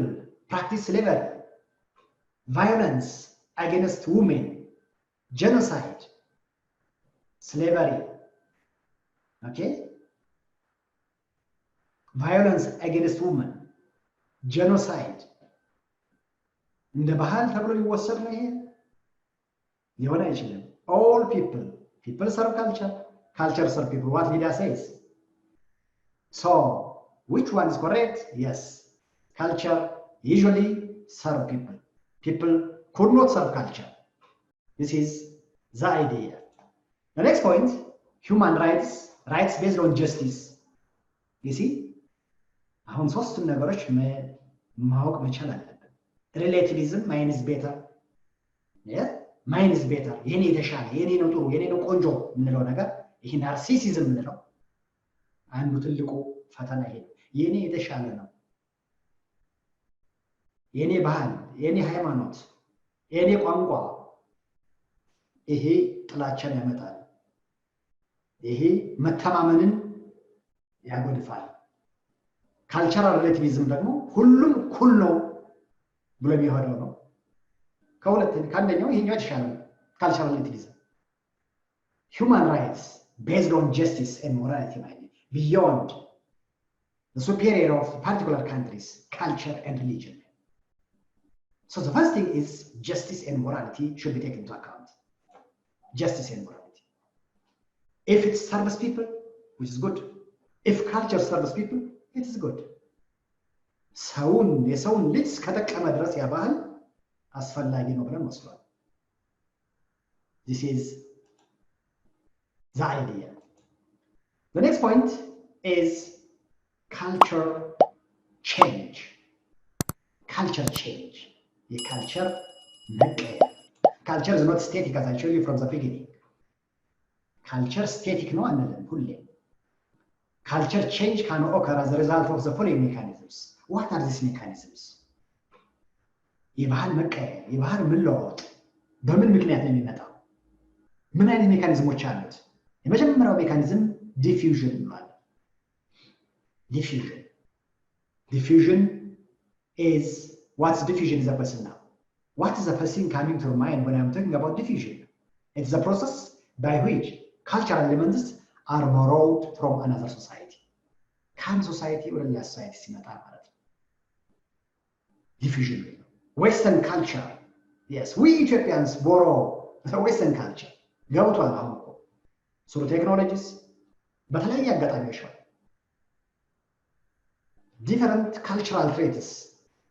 practice slavery, violence against women, genocide, slavery, okay? Violence against women, genocide. እንደ ባህል ተብሎ ሊወሰድ ነው ይሄ ሊሆን አይችልም። All people serve culture, culture serve people. What Vida says. So, which one is correct? Yes, culture usually serve people. People could not serve culture. This is the idea. The next point, human rights, rights based on justice. You see? አሁን ሶስቱን ነገሮች ማወቅ መቻል አለብን። relativism, mine is better. Yeah? Mine is better. የኔ የተሻለ የኔ ነው ጥሩ የኔ ነው ቆንጆ እንለው ነገር ይሄ ናርሲሲዝም እንለው አንዱ ትልቁ ፈተና ይሄ የኔ የተሻለ ነው የኔ ባህል የኔ ሃይማኖት የኔ ቋንቋ ይሄ ጥላቻን ያመጣል ይሄ መተማመንን ያጎድፋል ካልቸራል ሪሌቲቪዝም ደግሞ ሁሉም እኩል ነው ብሎ የሚሆነው ነው ከአንደኛው ይሄኛው የተሻለ ነው ካልቸራል ሪሌቲቪዝም human rights based on justice and morality beyond the superior of particular countries culture and religion. So the first thing is justice and morality should be taken into account. Justice and morality. If it serves people, which is good. If culture serves people, it is good. የሰውን ልጅ ከተቀመ ድረስ ያ ባህል አስፈላጊ ነው ብለን ወስዷል። This is the idea. The next point is culture change. Culture change. The culture መቀየር. Culture is not static as I showed you from the beginning. Culture static ነው አንልም ሁሌ. Culture change can occur as a result of the following mechanisms. What are these mechanisms? የባህል መቀየር የባህል መለወጥ በምን ምክንያት ነው የሚመጣው? ምን አይነት ሜካኒዝሞች አሉት? የመጀመሪያው ሜካኒዝም ዲፊውዥን ማለት diffusion is what's diffusion is a person now. What is the first thing coming to mind when I'm talking about diffusion? It's the process by which cultural elements are borrowed from another society. Can society or a society ሲመጣ ማለት ነው diffusion. Western culture, yes, we Ethiopians borrow the Western culture. ገብቷል አሁን እኮ through technologies በተለያየ አጋጣሚዎች different cultural traits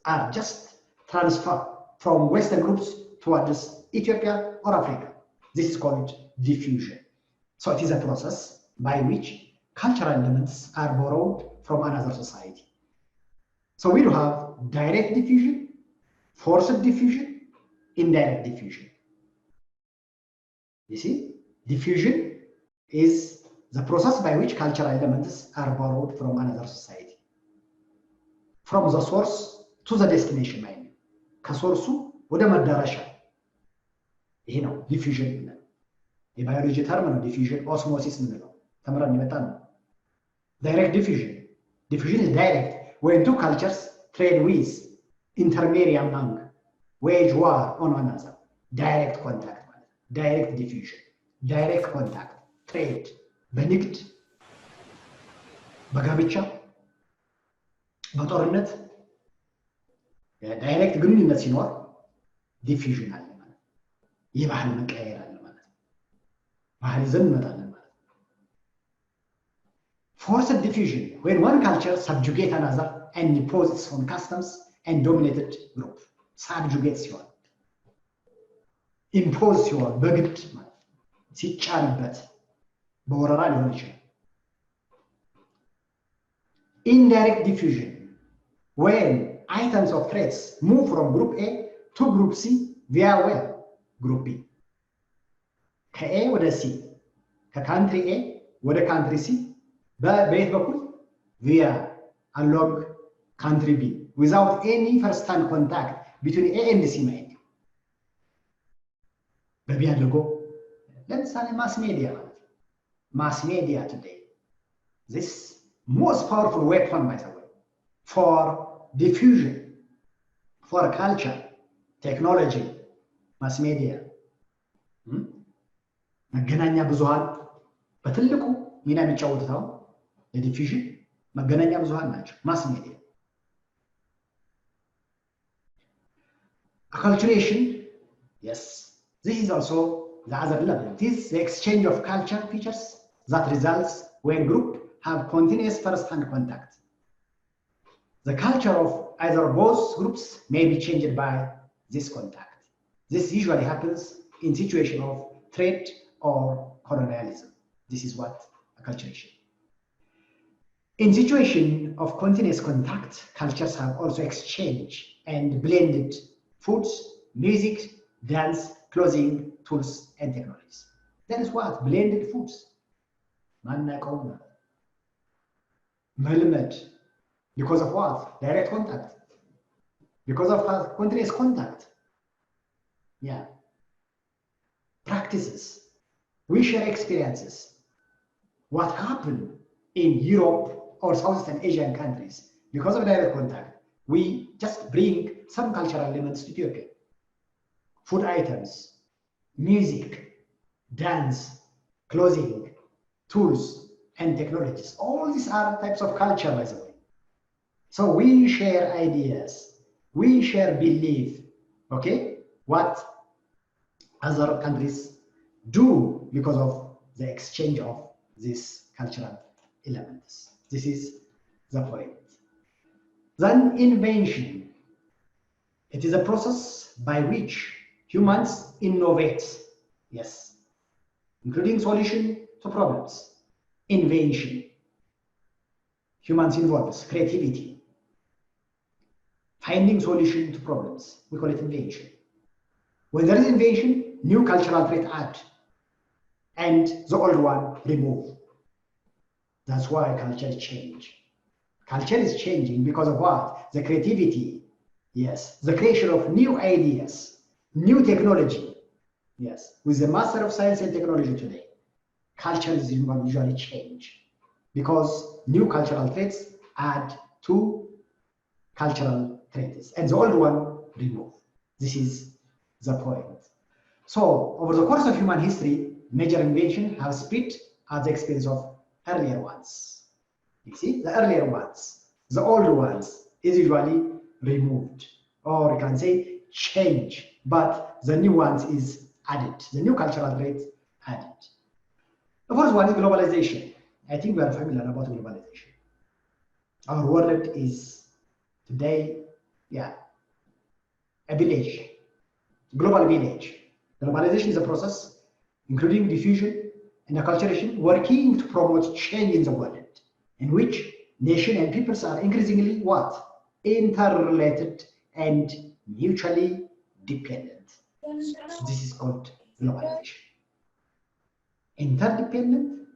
are just transferred from Western groups towards Ethiopia or Africa. This is called diffusion. So it is a process by which cultural elements are borrowed from another society. So we do have direct diffusion, forced diffusion, indirect diffusion. You see, diffusion is the process by which cultural elements are borrowed from another society. From the source to the destination. ከሶርሱ ወደ መዳረሻ ይሄ ነው diffusion ነው የባዮሎጂ ተርም ነው diffusion osmosis ምንለው ተመራን ይመጣ ነው direct diffusion is direct when two cultures trade with intermarry among wage war on one another direct contact direct diffusion direct contact trade በንግድ በጋብቻ በጦርነት ዳይሬክት ግንኙነት ሲኖር ዲፊውዥን አለ ማለት የባህል መቀየር አለ ማለት ባህል ይዘን እንመጣለን ማለት forced diffusion when one culture subjugate another and impose its own customs and dominated group subjugate ሲሆን impose ሲሆን በግድ ማለት ሲጫንበት በወረራ ሊሆን ይችላል indirect diffusion when items of threats move from group A to group C via where? Group B. ከA ወደ C ከካንትሪ A ወደ ካንትሪ C በየት በኩል via along country B without any first hand contact between A and C ማለት በቢያደርጎ ለምሳሌ ማስ ሜዲያ ማለት mass media today. This most powerful weapon, by the way, for diffusion, for culture, technology, mass media. መገናኛ ብዙሃን በትልቁ ሚና የሚጫወቱት አሁን ለዲፊዥን መገናኛ ብዙሃን ናቸው። ማስ ሜዲያ acculturation, yes, this is also the other level. It is the exchange of culture features that results when group have continuous first-hand contact. The culture of either both groups may be changed by this contact. This usually happens in situation of trade or colonialism. This is what acculturation. In situation of continuous contact, cultures have also exchanged and blended foods, music, dance, clothing, tools, and technologies. That is what blended foods. Melmed. Because of what? Direct contact. Because of continuous contact. Yeah. Practices. We share experiences. What happened in Europe or Southeastern Asian countries, because of direct contact, we just bring some cultural elements to Ethiopia. Food items, music, dance, clothing, tools, and technologies. All these are types of culture, by the way. So we share ideas, we share belief, okay? What other countries do because of the exchange of these cultural elements. This is the point. Then invention. It is a process by which humans innovate, yes, including solution to problems. Invention. Humans involves creativity, finding solution to problems. We call it invention. When there is invention, new cultural trait add, and the old one remove. That's why culture change. Culture is changing because of what? The creativity, yes, the creation of new ideas, new technology, yes. With the master of science and technology today, culture is usually change because new cultural traits add to cultural traits, and the old one remove. This is the point. So over the course of human history, major inventions have spread at the expense of earlier ones. You see, the earlier ones, the older ones is usually removed, or you can say change, but the new ones is added, the new cultural traits added. The first one is globalization. I think we are familiar about globalization. Our world is today, yeah, a village, global village. Globalization is a process including diffusion and acculturation working to promote change in the world, in which nations and peoples are increasingly what? Interrelated and mutually dependent. This is called globalization. Interdependent,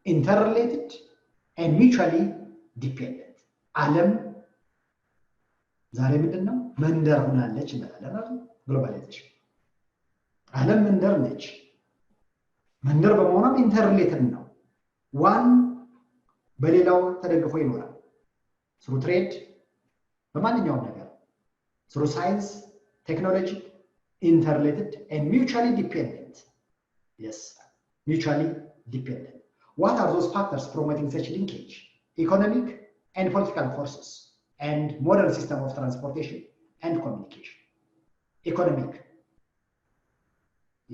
interrelated, and mutually dependent. ዓለም ዛሬ ምንድን ነው? መንደር ሆናለች እንላለን። ግሎባላይዜሽን ዓለም መንደር ነች። መንደር በመሆኗም ኢንተርሌትድ ነው። ዋን በሌላው ተደግፎ ይኖራል። ስሩ ትሬድ በማንኛውም ነገር ስሩ ሳይንስ ቴክኖሎጂ interrelated and mutually dependent. Yes, mutually dependent. What are those factors promoting such linkage? Economic and political forces and modern system of transportation and communication. Economic.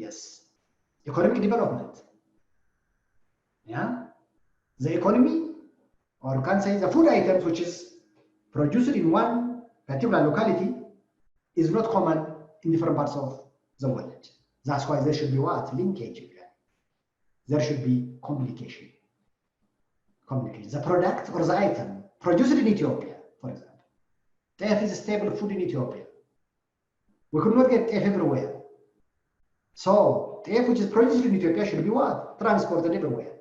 Yes, economic development. Yeah, the economy, or you can say the food items which is produced in one particular locality is not common in different parts of the world. That's why there should be what? Linkage. There should be communication. Communication. The product or the item produced in Ethiopia, for example. Teff is a staple food in Ethiopia. We could not get teff everywhere. So, teff which is produced in Ethiopia should be what? Transported everywhere.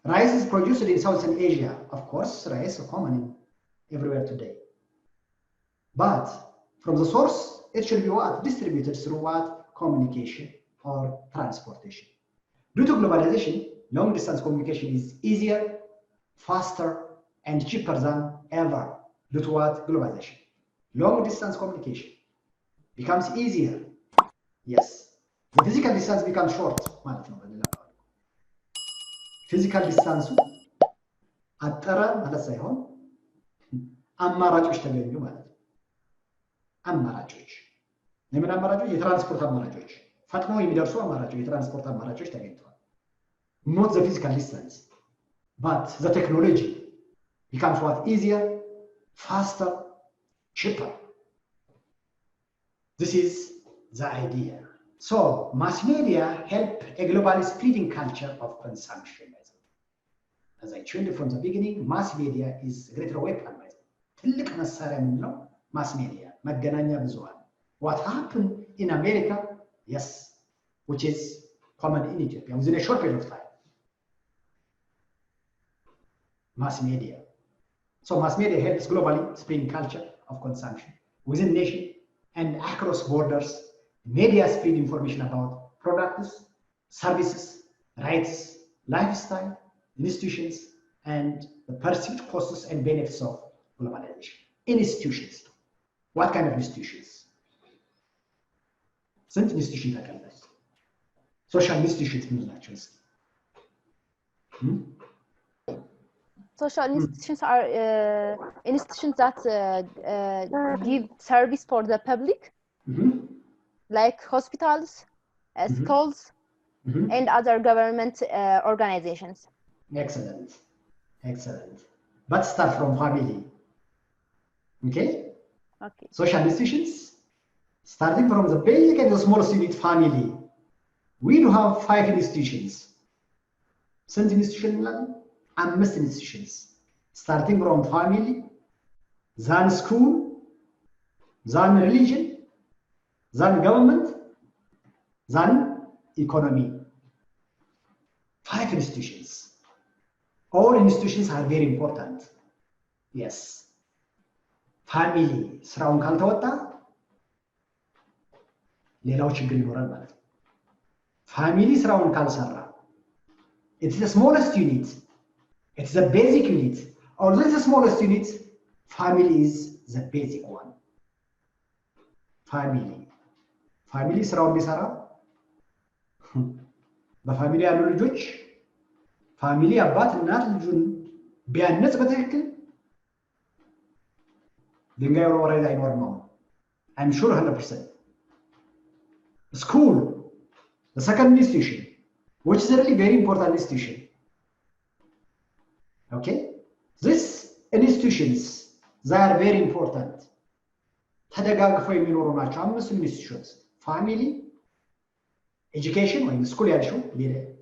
Rice is produced in Southern Asia. Of course, rice is common everywhere today. But from the source, it should be what? Distributed through what? Communication or transportation. Due to globalization, long distance communication is easier, faster, and cheaper than ever. Due to what? Globalization. Long distance communication becomes easier. Yes. The physical distance becomes short. Physical distance አጠረ ማለት ሳይሆን አማራጮች ተገኙ ማለት ነው። አማራጮች ለምን አማራጮች? የትራንስፖርት አማራጮች፣ ፈጥኖ የሚደርሱ አማራጮች፣ የትራንስፖርት አማራጮች ተገኝተዋል። Not the physical distance, but the technology becomes what? Easier, faster, cheaper. This is the idea. So mass media help a globally spreading culture of consumption. As I told you from the beginning, mass media is a greater weapon. ትልቅ መሳሪያ የምንለው mass media መገናኛ ብዙሃን. What happened in America, yes, which is common in Ethiopia within a short period of time. Mass media. So mass media helps globally spreading culture of consumption within nation and across borders. Media spread information about products, services, rights, lifestyle, institutions, and the perceived costs and benefits of globalization. Institutions. What kind of institutions? Some institutions are kind of social institutions. Social institutions are institutions that give service for the public, like hospitals, schools, and other government organizations. Excellent. Excellent. But start from family. Okay? Okay. Social institutions, starting from the big and the smallest unit, family. We do have 5 institutions. Some institutions and most institutions. Starting from family, then school, then religion, then government, then economy. 5 institutions. All institutions are very important. Yes. Family ስራውን ካልተወጣ ሌላው ችግር ይኖራል ማለት ነው። ፋሚሊ ስራውን ካልሰራ, it's the smallest unit, it's the basic unit. Although it's the smallest unit, family is the basic one. Family ስራውን ቢሰራ በፋሚሊ ያሉ ልጆች ፋሚሊ አባት እናት ልጁን ቢያነጽ በትክክል ድንጋይ ወረወራ አይኖርም። I'm sure 100%. School, the second institution, which is a really very important institution. Okay? These institutions, they are very important. ተደጋግፈው የሚኖሩ ናቸው 5 institutions. Family, education, ወይም ስኩል ያልሽው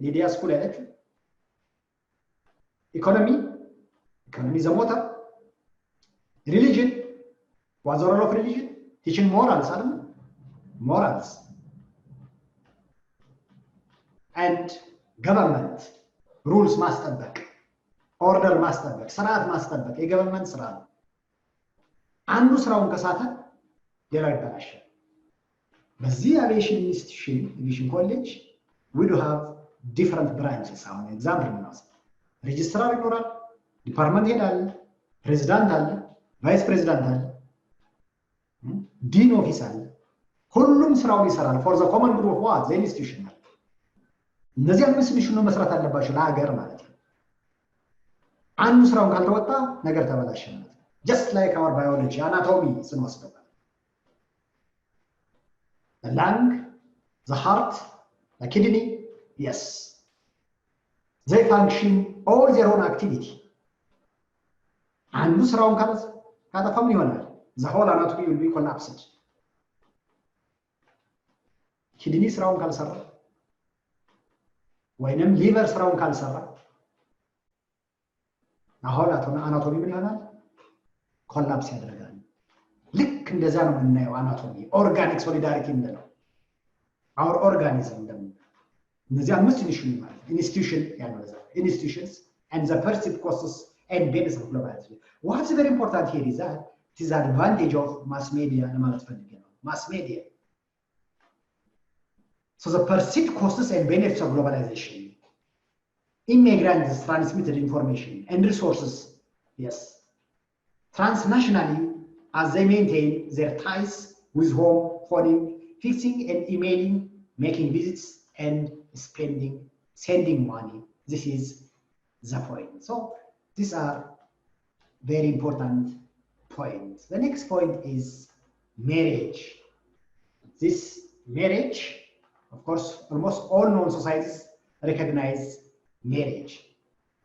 ሊዲያ ስኩል ያለችው economy is a motor. Religion, what's the role of religion? Teaching morals, morals. And government, rules ማስጠበቅ፣ order ማስጠበቅ፣ ስርዓት ማስጠበቅ የገቨርንመንት ስራ ነው። አንዱ ስራውን ከሳተ ሌላው ይበላሻል። በዚህ አቪዬሽን ኢንስቲትዩሽን አቪዬሽን ኮሌጅ we do have different branches. አሁን ኤግዛምፕል እናውስ ሬጅስትራር ይኖራል፣ ዲፓርትመንት ሄድ አለ፣ ፕሬዚዳንት አለ፣ ቫይስ ፕሬዚዳንት አለ፣ ዲን ኦፊስ አለ። ሁሉም ስራውን ይሰራል for the common good of what? the institution ማለት እነዚህ 5 ኢንስቲትዩሽን መስራት አለባቸው ለሀገር ማለት ነው። አንዱ ስራውን ካልተወጣ ነገር ተበላሸ ማለት ነው። just like our biology anatomy ስንወስደው the lung, the heart, the kidney, yes, they function all their own activity. አንዱ ስራውን ካጠፋም ይሆናል the whole anatomy will be collapsed. ኪድኒ ስራውን ካልሰራ ወይንም ሊቨር ስራውን ካልሰራ አሁን አናቶሚ ምን ይሆናል? ኮላፕስ ያደርጋል። ልክ እንደዛ ነው የምናየው አናቶሚ ኦርጋኒክ ሶሊዳሪቲ እንደለው our organism them እነዚህ 5 institution ያለው institutions and the perceived causes and benefits of globalization. What's very important here is that it is the advantage of mass media ለማለት ፈልጌ ነው። mass media. So the perceived causes and benefits of globalization immigrants transmitted information and resources, yes, transnationally as they maintain their ties with home, phoning, fixing and emailing, making visits and sending money. This is the point. So these are very important points. The next point is marriage. This marriage, of course, almost all known societies recognize marriage.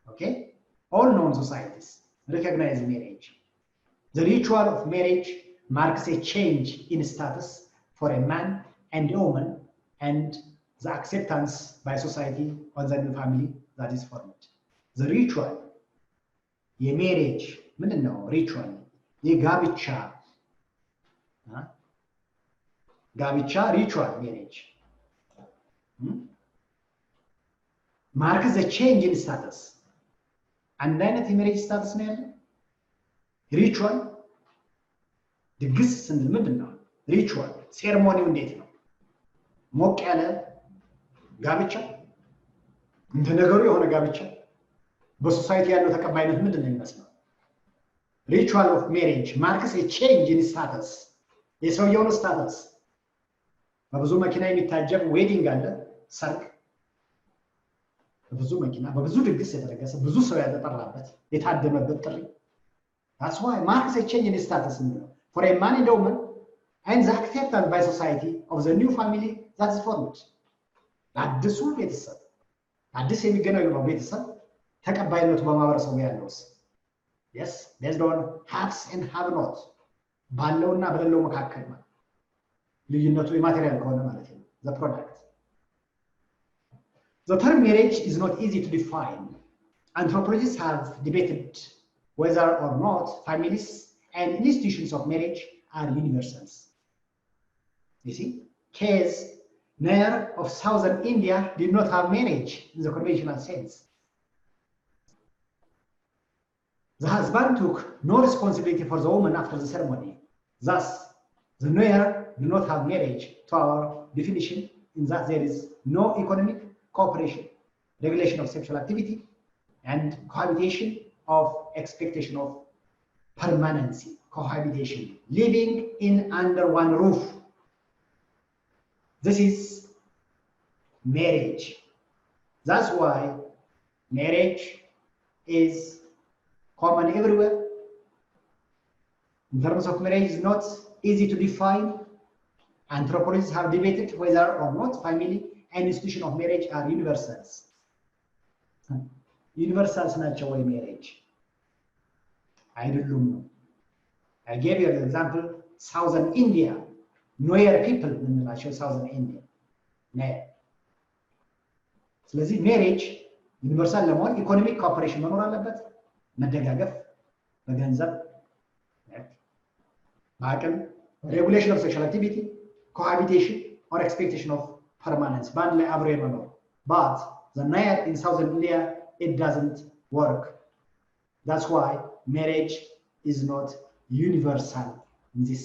Okay? All known societies recognize marriage. The ritual of marriage marks a change in status for a man and a woman and the acceptance by society on the new family that is formed. The ritual, የሜሬጅ ምንድን ነው? ሪቹዋል የጋብቻ ጋብቻ ሪቹዋል ሜሬጅ ማርክስ ዘ ቼንጅ ኢን ስታተስ። አንድ አይነት የሜሬጅ ስታተስ ነው ያለ። ሪቹዋል ድግስ ስንል ምንድን ነው? ሪቹዋል ሴርሞኒው እንዴት ነው? ሞቅ ያለ ጋብቻ እንደ ነገሩ የሆነ ጋብቻ በሶሳይቲ ያለው ተቀባይነት ምንድን ነው የሚመስለው? ሪቹዋል ኦፍ ሜሬጅ ማርክስ ኤ ቼንጅ ኢን ስታተስ። የሰውየውን ስታተስ በብዙ መኪና የሚታጀብ ዌዲንግ አለ፣ ሰርግ፣ በብዙ መኪና በብዙ ድግስ የተደገሰ ብዙ ሰው ያጠራበት የታደመበት ጥሪ። that's why marks a change in status for a man and a woman and the acceptance by society of the new family that is formed. አዲሱ ቤተሰብ አዲስ የሚገናኘው ቤተሰብ ተቀባይነቱ በማህበረሰቡ ያለውስ yes based on haves and have not ባለውና በሌለው መካከል ማለት ልዩነቱ የማቴሪያል ከሆነ ማለት ነው the product. The term marriage is not easy to define. Anthropologists have debated whether or not families and institutions of marriage are universals. You see, case Nair of southern India did not have marriage in the conventional sense. The husband took no responsibility for the woman after the ceremony. Thus, the Nair do not have marriage to our definition in that there is no economic cooperation, regulation of sexual activity, and cohabitation of expectation of permanency, cohabitation, living in under one roof. This is marriage. That's why marriage is common everywhere. In terms of marriage, is not easy to define. Anthropologists have debated whether or not family and institution of marriage are universals. Universals nature way marriage. I don't know. I gave you an example, southern India. Noyer people in southern India. ስለዚህ ሜሬጅ ዩኒቨርሳል ለመሆን ኢኮኖሚክ ኮኦፐሬሽን መኖር አለበት። መደጋገፍ በገንዘብ በአቅም ሬጉሌሽን ኦፍ ሴክሹዋል አክቲቪቲ ኮሃቢቴሽን ኦር ኤክስፔክቴሽን ኦፍ ፐርማነንስ በአንድ ላይ አብሮ የመኖር but the Nair in southern India it doesn't work. That's why marriage is not universal in this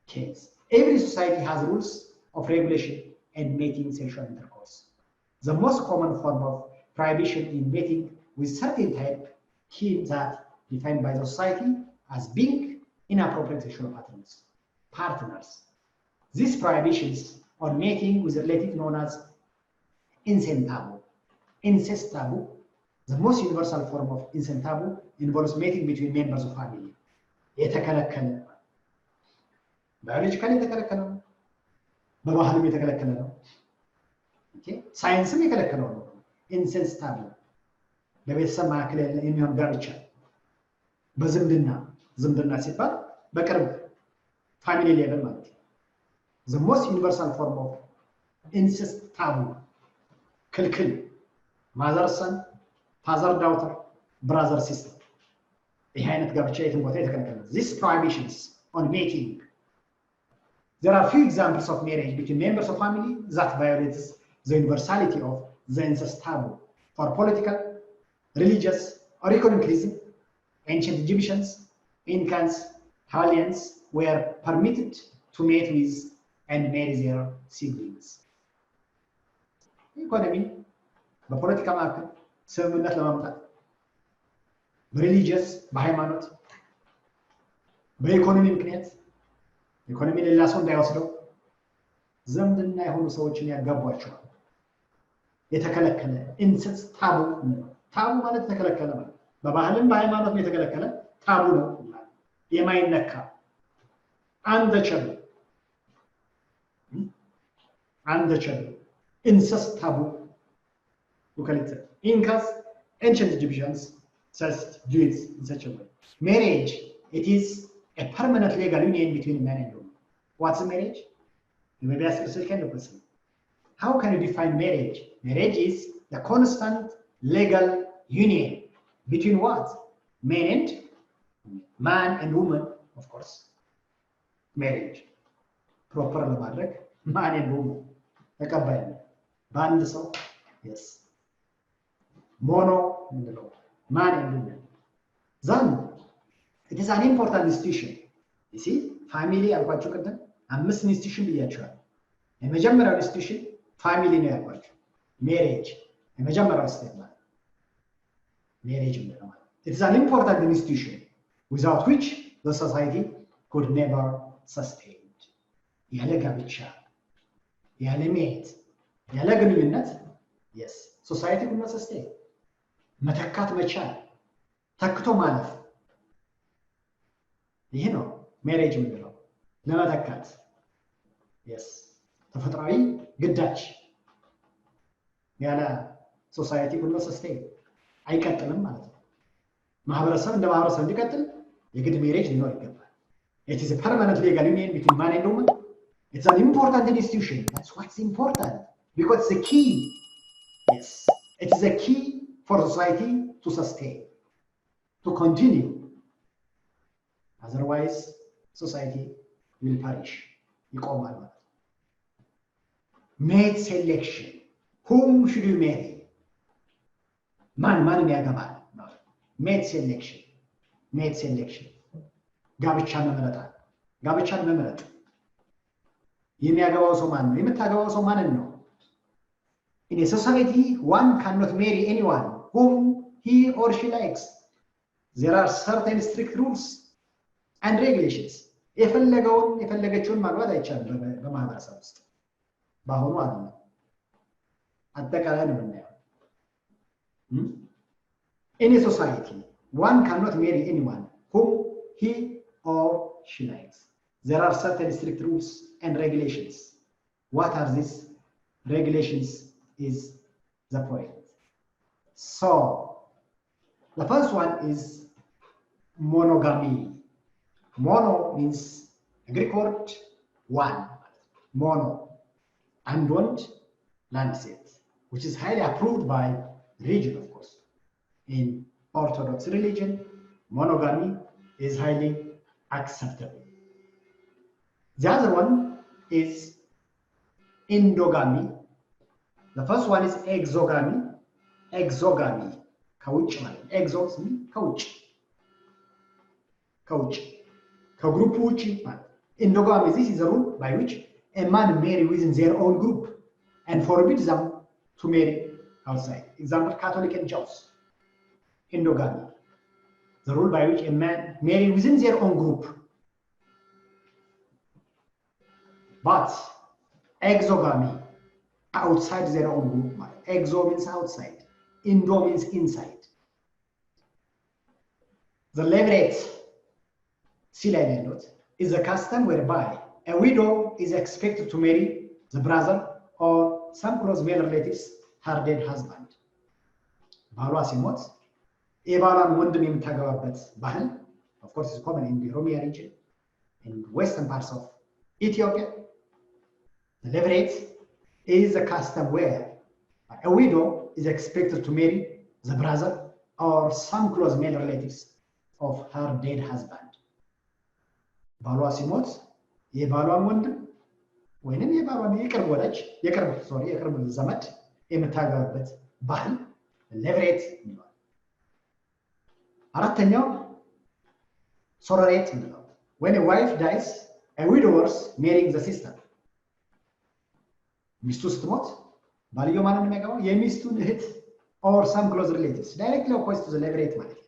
case. Every society has rules of regulation and mating sexual intercourse. The most common form of prohibition in mating with certain type hints that defined by the society as being inappropriate sexual partners. These prohibitions on mating with a relative known as incest taboo. Incest taboo, the most universal form of incest taboo, involves mating between members of family. የተከለከለ ባዮሎጂካሊ የተከለከለ ነው፣ በባህልም የተከለከለ ነው። ሳይንስም የከለከለው ነው። ኢንሴንስ ታቡ በቤተሰብ መካከል የሚሆን ጋብቻ ዝምድና ሲባል በቅርብ ፋሚሊ ሌቨል ማለት ነው። the most universal form of incest taboo ክልክል ማዘር ሰን ፋዘር ዳውተር ብራዘር ሲስተር ይህ አይነት ጋብቻ የትም ቦታ የተከለከለ ነው። These prohibitions on mating, there are few examples of marriage between members of family that violates the universality of the incest taboo. For political, religious, or economic reasons, ancient Egyptians, Incans, Hawaiians were permitted to mate with and marry their siblings. Economy, በፖለቲካ መካከል ስምምነት ለማምጣት በሪሊጂየስ በሃይማኖት በኢኮኖሚ ምክንያት ኢኮኖሚ ሌላ ሰው እንዳይወስደው ዘምድና የሆኑ ሰዎችን ያጋቧቸዋል። የተከለከለ ኢንሰስ ታቡ ነው። ታቡ ማለት የተከለከለ ማለት በባህልም በሃይማኖትም የተከለከለ ታቡ ነው። የማይነካ untouchable incest taboo. Look at it. Incas, ancient Egyptians, just do it in such a way. Marriage, it is a permanent legal union between man and woman. What's a marriage? You may be asked yourself kind of question. How can you define marriage? Marriage is the constant legal union between what? Man and woman, of course. Marriage. Proper ለማድረግ man and woman. ተቀባይ በአንድ ሰው yes mono ምንለው man and woman. Then it is an important institution. You see family አልኳችሁ ቅድም 5 institution ብያችኋል። የመጀመሪያው institution family ነው ያልኳችሁ። marriage የመጀመሪያው ስቴፕ ማለት marriage ምንለው ማለት it is an important institution without which the society could never sustain. ያለ ጋብቻ ያለ ሜት ያለ ግንኙነት yes society could not sustain. መተካት መቻል ተክቶ ማለፍ ይሄ ነው ሜሬጅ የምንለው ለመተካት yes ተፈጥሯዊ ግዳጅ ያለ ሶሳይቲ could not sustain አይቀጥልም ማለት ነው። ማህበረሰብ እንደ ማህበረሰብ እንዲቀጥል የግድ ሜሬጅ ሊኖር ይገባል። It is a permanent legal union between man and woman. It's an important institution. That's what's important because it's a key. Yes, it is a key for society to sustain, to continue. Otherwise, society will perish. Mate selection. Whom should you marry? Man yagamal. Mate selection. Mate selection. ጋብቻን መምረጥ የሚያገባው ሰው ማን ነው? የምታገባው ሰው ማንን ነው? In a society, one cannot marry anyone whom he or she likes. There are certain strict rules and regulations. የፈለገችውን ማግባት አይቻልም በማህበረሰብ ውስጥ በአሁኑ ዓለም አጠቃላይ ነው የምናየው። In a society, one cannot marry anyone whom he or she likes. There are certain strict rules and regulations. What are these regulations is the point. So, the first one is monogamy. Mono means a Greek word one. Mono. And don't lancet, which is highly approved by religion, of course. In Orthodox religion, monogamy is highly acceptable. The other one is endogamy. The first one is exogamy. Exogamy. ከውጭ ማለት exos ከውጭ ከግሩፕ ውጭ ማለት endogamy. This is a rule by which a man marry within their own group and forbids them to marry outside. Example, Catholic and Jews. Endogamy. The rule by which a man marry within their own group. But exogamy, outside their own group. Exo means outside. Indo means inside. The levirate, is a custom whereby a widow is expected to marry the brother or some close male relatives her dead husband. ባሏ ሲሞት የባሏን ወንድም የምታገባበት ባህል of course is common in the Oromia region, in western parts of Ethiopia. The levirate is a custom where a widow is expected to marry the brother or some close male relatives of her dead husband. ባሏ ሲሞት የባሏን ወንድም ወይንም የባሏን የቅርብ ዘመድ የምታገባበት ባህል levirate ነው። አራተኛው sororate ነው። When a wife dies, a widower marrying the sister. ሚስቱ ስትሞት ባልየው ማንን ነው የሚያገባው? የሚስቱን እህት or some close relatives directly opposed to the levirate ማለት ነው።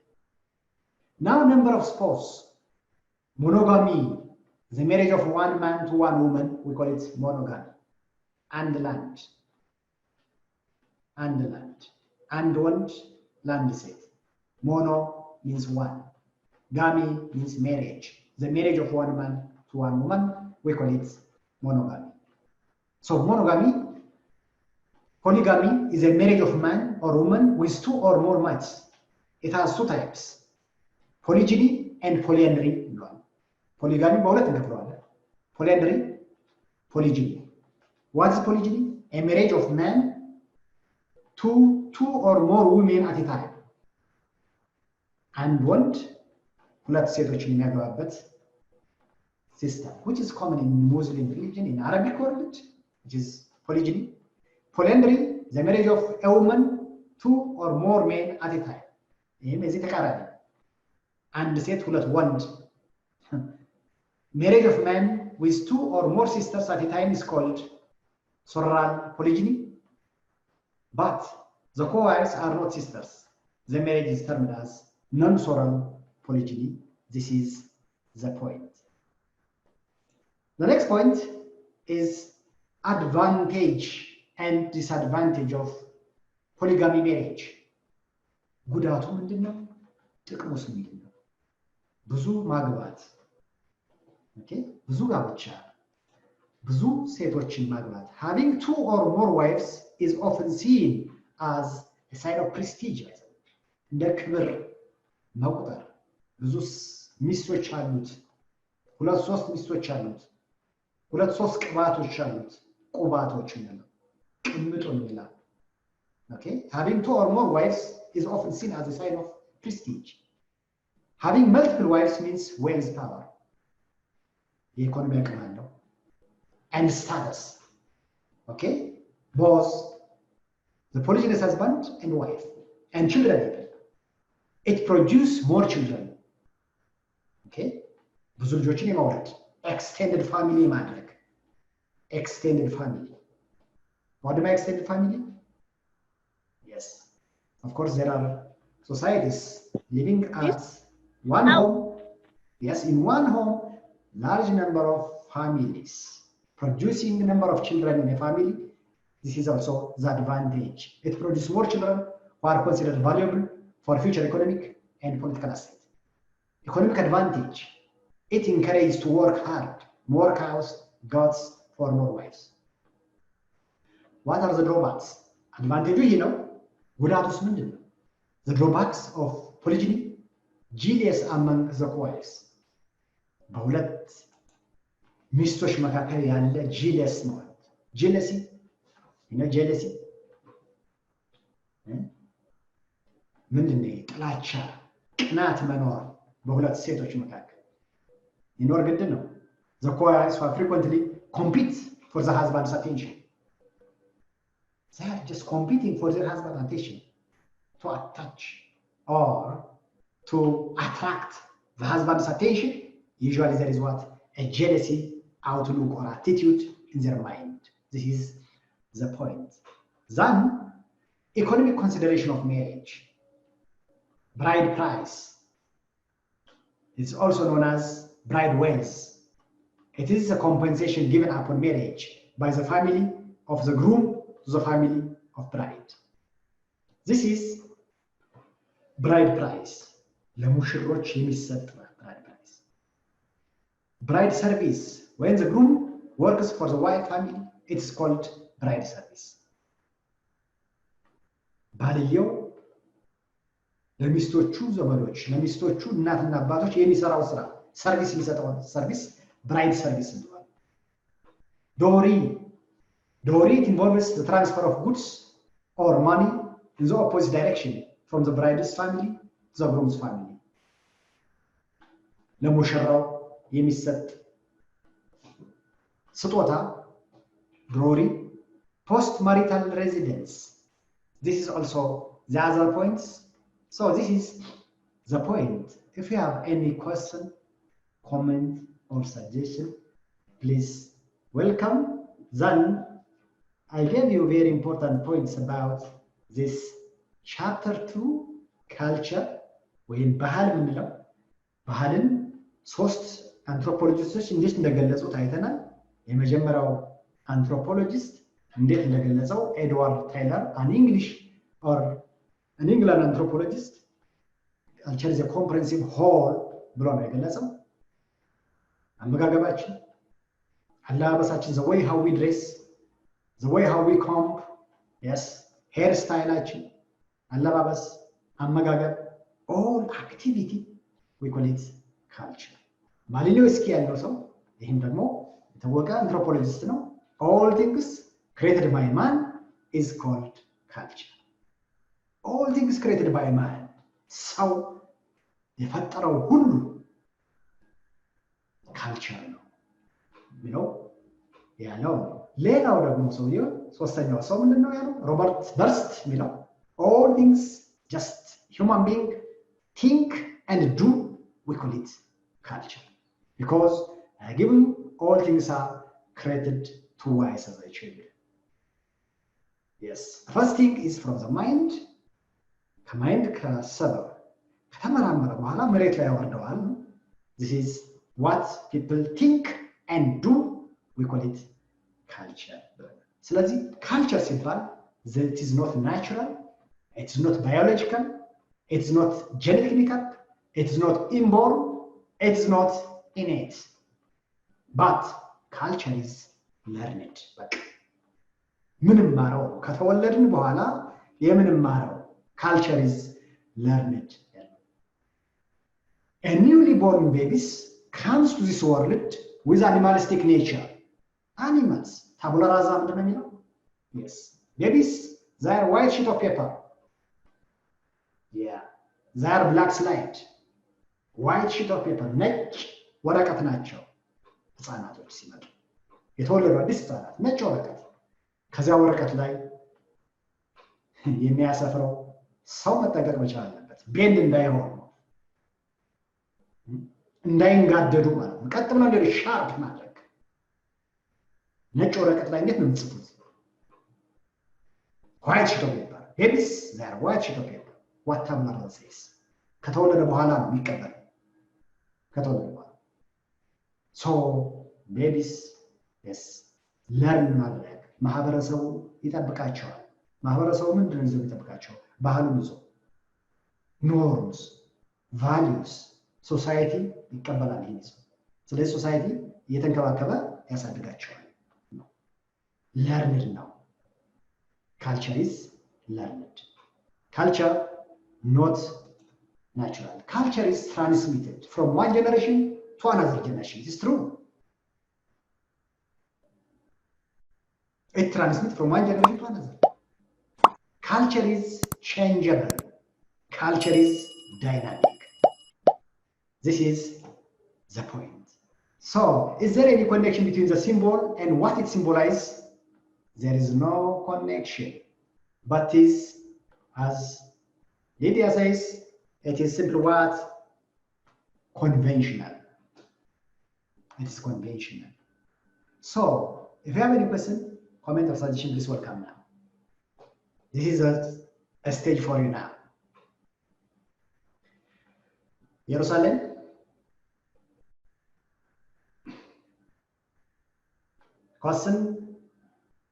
Now number of spouse, monogamy, the marriage of one man to one woman, we call it monogamy. And land, and ወንድ land ሴት. Mono means one, gamy means marriage, the marriage of one man to one woman, we call it monogamy. So monogamy, polygamy is a marriage of man or woman with two or more mates. It has two types, polygyny and polyandry. Polygamy በሁለት እንከፍለዋለን። Polyandry, polygyny. What is polygyny? A marriage of man to two or more women at a time. And ወንድ ሁለት ሴቶችን የሚያገባበት system, which is common in Muslim religion, in Arabic world, which is polygyny. Polyandry, the marriage of a woman two or more men at a time. ይህም የዚህ ተቃራኒ፣ አንድ ሴት ሁለት ወንድ። Marriage of man with two or more sisters at a time is called sorral polygyny, but the co-wives are not sisters. The marriage is termed as non-sorral polygyny. This is the point. The next point is advantage and disadvantage of polygamy marriage. ጉዳቱ ምንድን ነው? ጥቅሙስ ምንድን ነው? ብዙ ማግባት፣ ብዙ ጋብቻ፣ ብዙ ሴቶችን ማግባት. Having two or more wives is often seen as a sign of prestige. እንደ ክብር መቁጠር። ብዙ ሚስቶች አሉት፣ ሁለት ሶስት ሚስቶች አሉት፣ ሁለት ሶስት ቅባቶች አሉት፣ ቁባቶች ነው፣ ቅምጡን ይላል። Having two or more wives is often seen as a sign of prestige. Having multiple wives means wealth, power, የኢኮኖሚ አቅም አለው, and status. Both the polygynous husband and wife and children even. It produces more children. ብዙ ልጆችን የመውለድ extended family ማድረግ. Extended family. What do I extended family? Yes, of course there are societies living at one home. Yes, in one home, large number of families producing a number of children in a family. This is also the advantage. It produces more children who are considered valuable for future economic and political asset. Economic advantage. It encourages to work hard, more cows, goats for more wives. What are the drawbacks? Advantage, ጉዳቱስ ምንድን ነው? The drawbacks of polygyny, jealous among the wives. በሁለት ሚስቶች መካከል ያለ jealous ነው። jealousy, jealousy ምንድን ነው? ጥላቻ፣ ቅናት መኖር በሁለት ሴቶች መካከል ይኖር ግድ ነው። The wives frequently compete for the husband's attention. They are just competing for their husband's attention to attach or to attract the husband's attention. Usually there is what? A jealousy outlook or attitude in their mind. This is the point. Then, economic consideration of marriage. Bride price. It's also known as bride wealth. It is a compensation given upon marriage by the family of the groom to the family of bride. This is bride price. ለሙሽሮች የሚሰጥ bride price. Bride service. When the groom works for the wife family, it's called bride service. ባልየው ለሚስቶቹ ዘመዶች፣ ለሚስቶቹ እናትና አባቶች የሚሰራው ስራ ሰርቪስ የሚሰጠው ሰርቪስ bride service እንለዋለን። Dowry, it involves the transfer of goods or money in the opposite direction from the bride's family to the groom's family. ለሙሽራው የሚሰጥ ስጦታ dowry. Post-marital residence. This is also the other points. So this is the point. If you have any question, comment, or suggestion, please welcome. Then I gave you very important points about this ቻፕተር 2 ካልቸር ወይም ባህል ምንለው ባህልን ሶስት አንትሮፖሎጂስቶች እንዴት እንደገለጹት አይተናል። የመጀመሪያው አንትሮፖሎጂስት እንዴት እንደገለጸው ኤድዋርድ ታይለር an English or an England anthropologist culture is a comprehensive whole ብሎ ነው የገለጸው። አመጋገባችን፣ አለባበሳችን፣ the way how we dress, the way how we comb, yes, hair styleaችን፣ አለባበስ፣ አመጋገብ, all activity we call it culture። ማሊኖስኪ ያለው ሰው ይህም ደግሞ የታወቀ አንትሮፖሎጂስት ነው። all things created by man is called culture. all things created by man ሰው የፈጠረው ሁሉ ካልቸር ነው ብለው ያለው። ሌላው ደግሞ ሰውየው ሶስተኛው ሰው ምንድነው ያለው? ሮበርት በርስት የሚለው all things just human being think and do we call it culture because given all things are created twice as I told you. Yes, the first thing is from the mind. ከማይንድ ከሰበብ ከተመራመረ በኋላ መሬት ላይ ያወርደዋል። this is what people think and do we call it culture. ስለዚህ culture ሲባል it is not natural, it is not biological, it is not genetic makeup, it is not inborn, it is not innate, but culture is learned. በቃ ምንማረው ከተወለድን በኋላ የምንማረው culture is learned. A newly born babies comes to this world with animalistic nature. Animals, tabula rasa ምንድነው የሚለው? Yes, babies they are white sheet of paper. Yeah, they are black slide. white sheet of paper, ነጭ ወረቀት ናቸው። ህፃናቶች ሲመጡ የተወለዱ አዲስ ህፃናት ነጭ ወረቀት፣ ከዚያ ወረቀት ላይ የሚያሰፍረው ሰው መጠንቀቅ መቻል አለበት። ቤንድ እንዳይሆን እንዳይንጋደዱ ማለት ነው። ቀጥ ብለው እንደ ሻርፕ ማድረግ። ነጭ ወረቀት ላይ እንዴት ነው የምትጽፉት? white sheet of paper. Babies they are white sheet of paper. what tabula says. ከተወለደ በኋላ ነው የሚቀበል። ከተወለደ በኋላ so babies yes learn ማድረግ ማህበረሰቡ ይጠብቃቸዋል። ማህበረሰቡ ምንድነው ይዘው ይጠብቃቸው? ባህሉን ይዞ norms, values, society ይቀበላል ይሄ ሰው። ስለዚህ ሶሳይቲ እየተንከባከበ ያሳድጋቸዋል ነው። learned ነው። culture is learned. culture not natural. culture is transmitted from one generation to another generation. It is true. It transmits from one generation to another. Culture is changeable. Culture is dynamic. This is the point. So, is there any connection between the symbol and what it symbolizes? There is no connection. But is, as Lydia says, it is simply what? Conventional. It is conventional. So, if you have any question, comment or suggestion, please welcome now. This is a stage for you now. Jerusalem. Question,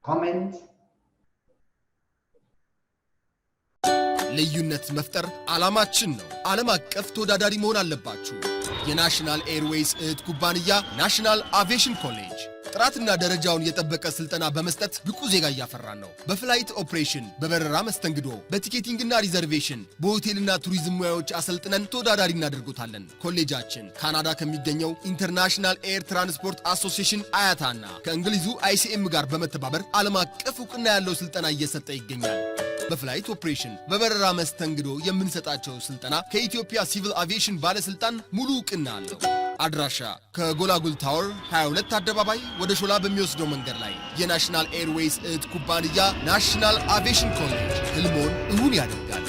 comment. ልዩነት መፍጠር ዓላማችን ነው። ዓለም አቀፍ ተወዳዳሪ መሆን አለባችሁ። የናሽናል ኤርዌይስ እህት ኩባንያ ናሽናል አቪዬሽን ኮሌጅ ጥራትና ደረጃውን የጠበቀ ስልጠና በመስጠት ብቁ ዜጋ እያፈራን ነው። በፍላይት ኦፕሬሽን፣ በበረራ መስተንግዶ፣ በቲኬቲንግና ሪዘርቬሽን፣ በሆቴልና ቱሪዝም ሙያዎች አሰልጥነን ተወዳዳሪ እናደርጎታለን። ኮሌጃችን ካናዳ ከሚገኘው ኢንተርናሽናል ኤር ትራንስፖርት አሶሲዬሽን አያታና ከእንግሊዙ ICM ጋር በመተባበር ዓለም አቀፍ ዕውቅና ያለው ስልጠና እየሰጠ ይገኛል። በፍላይት ኦፕሬሽን፣ በበረራ መስተንግዶ የምንሰጣቸው ስልጠና ከኢትዮጵያ ሲቪል አቪዬሽን ባለስልጣን ሙሉ ዕውቅና አለው። አድራሻ ከጎላጉል ታወር 22 አደባባይ ወደ ሾላ በሚወስደው መንገድ ላይ የናሽናል ኤርዌይስ እህት ኩባንያ ናሽናል አቪዬሽን ኮሌጅ ህልሞን እውን ያደርጋል።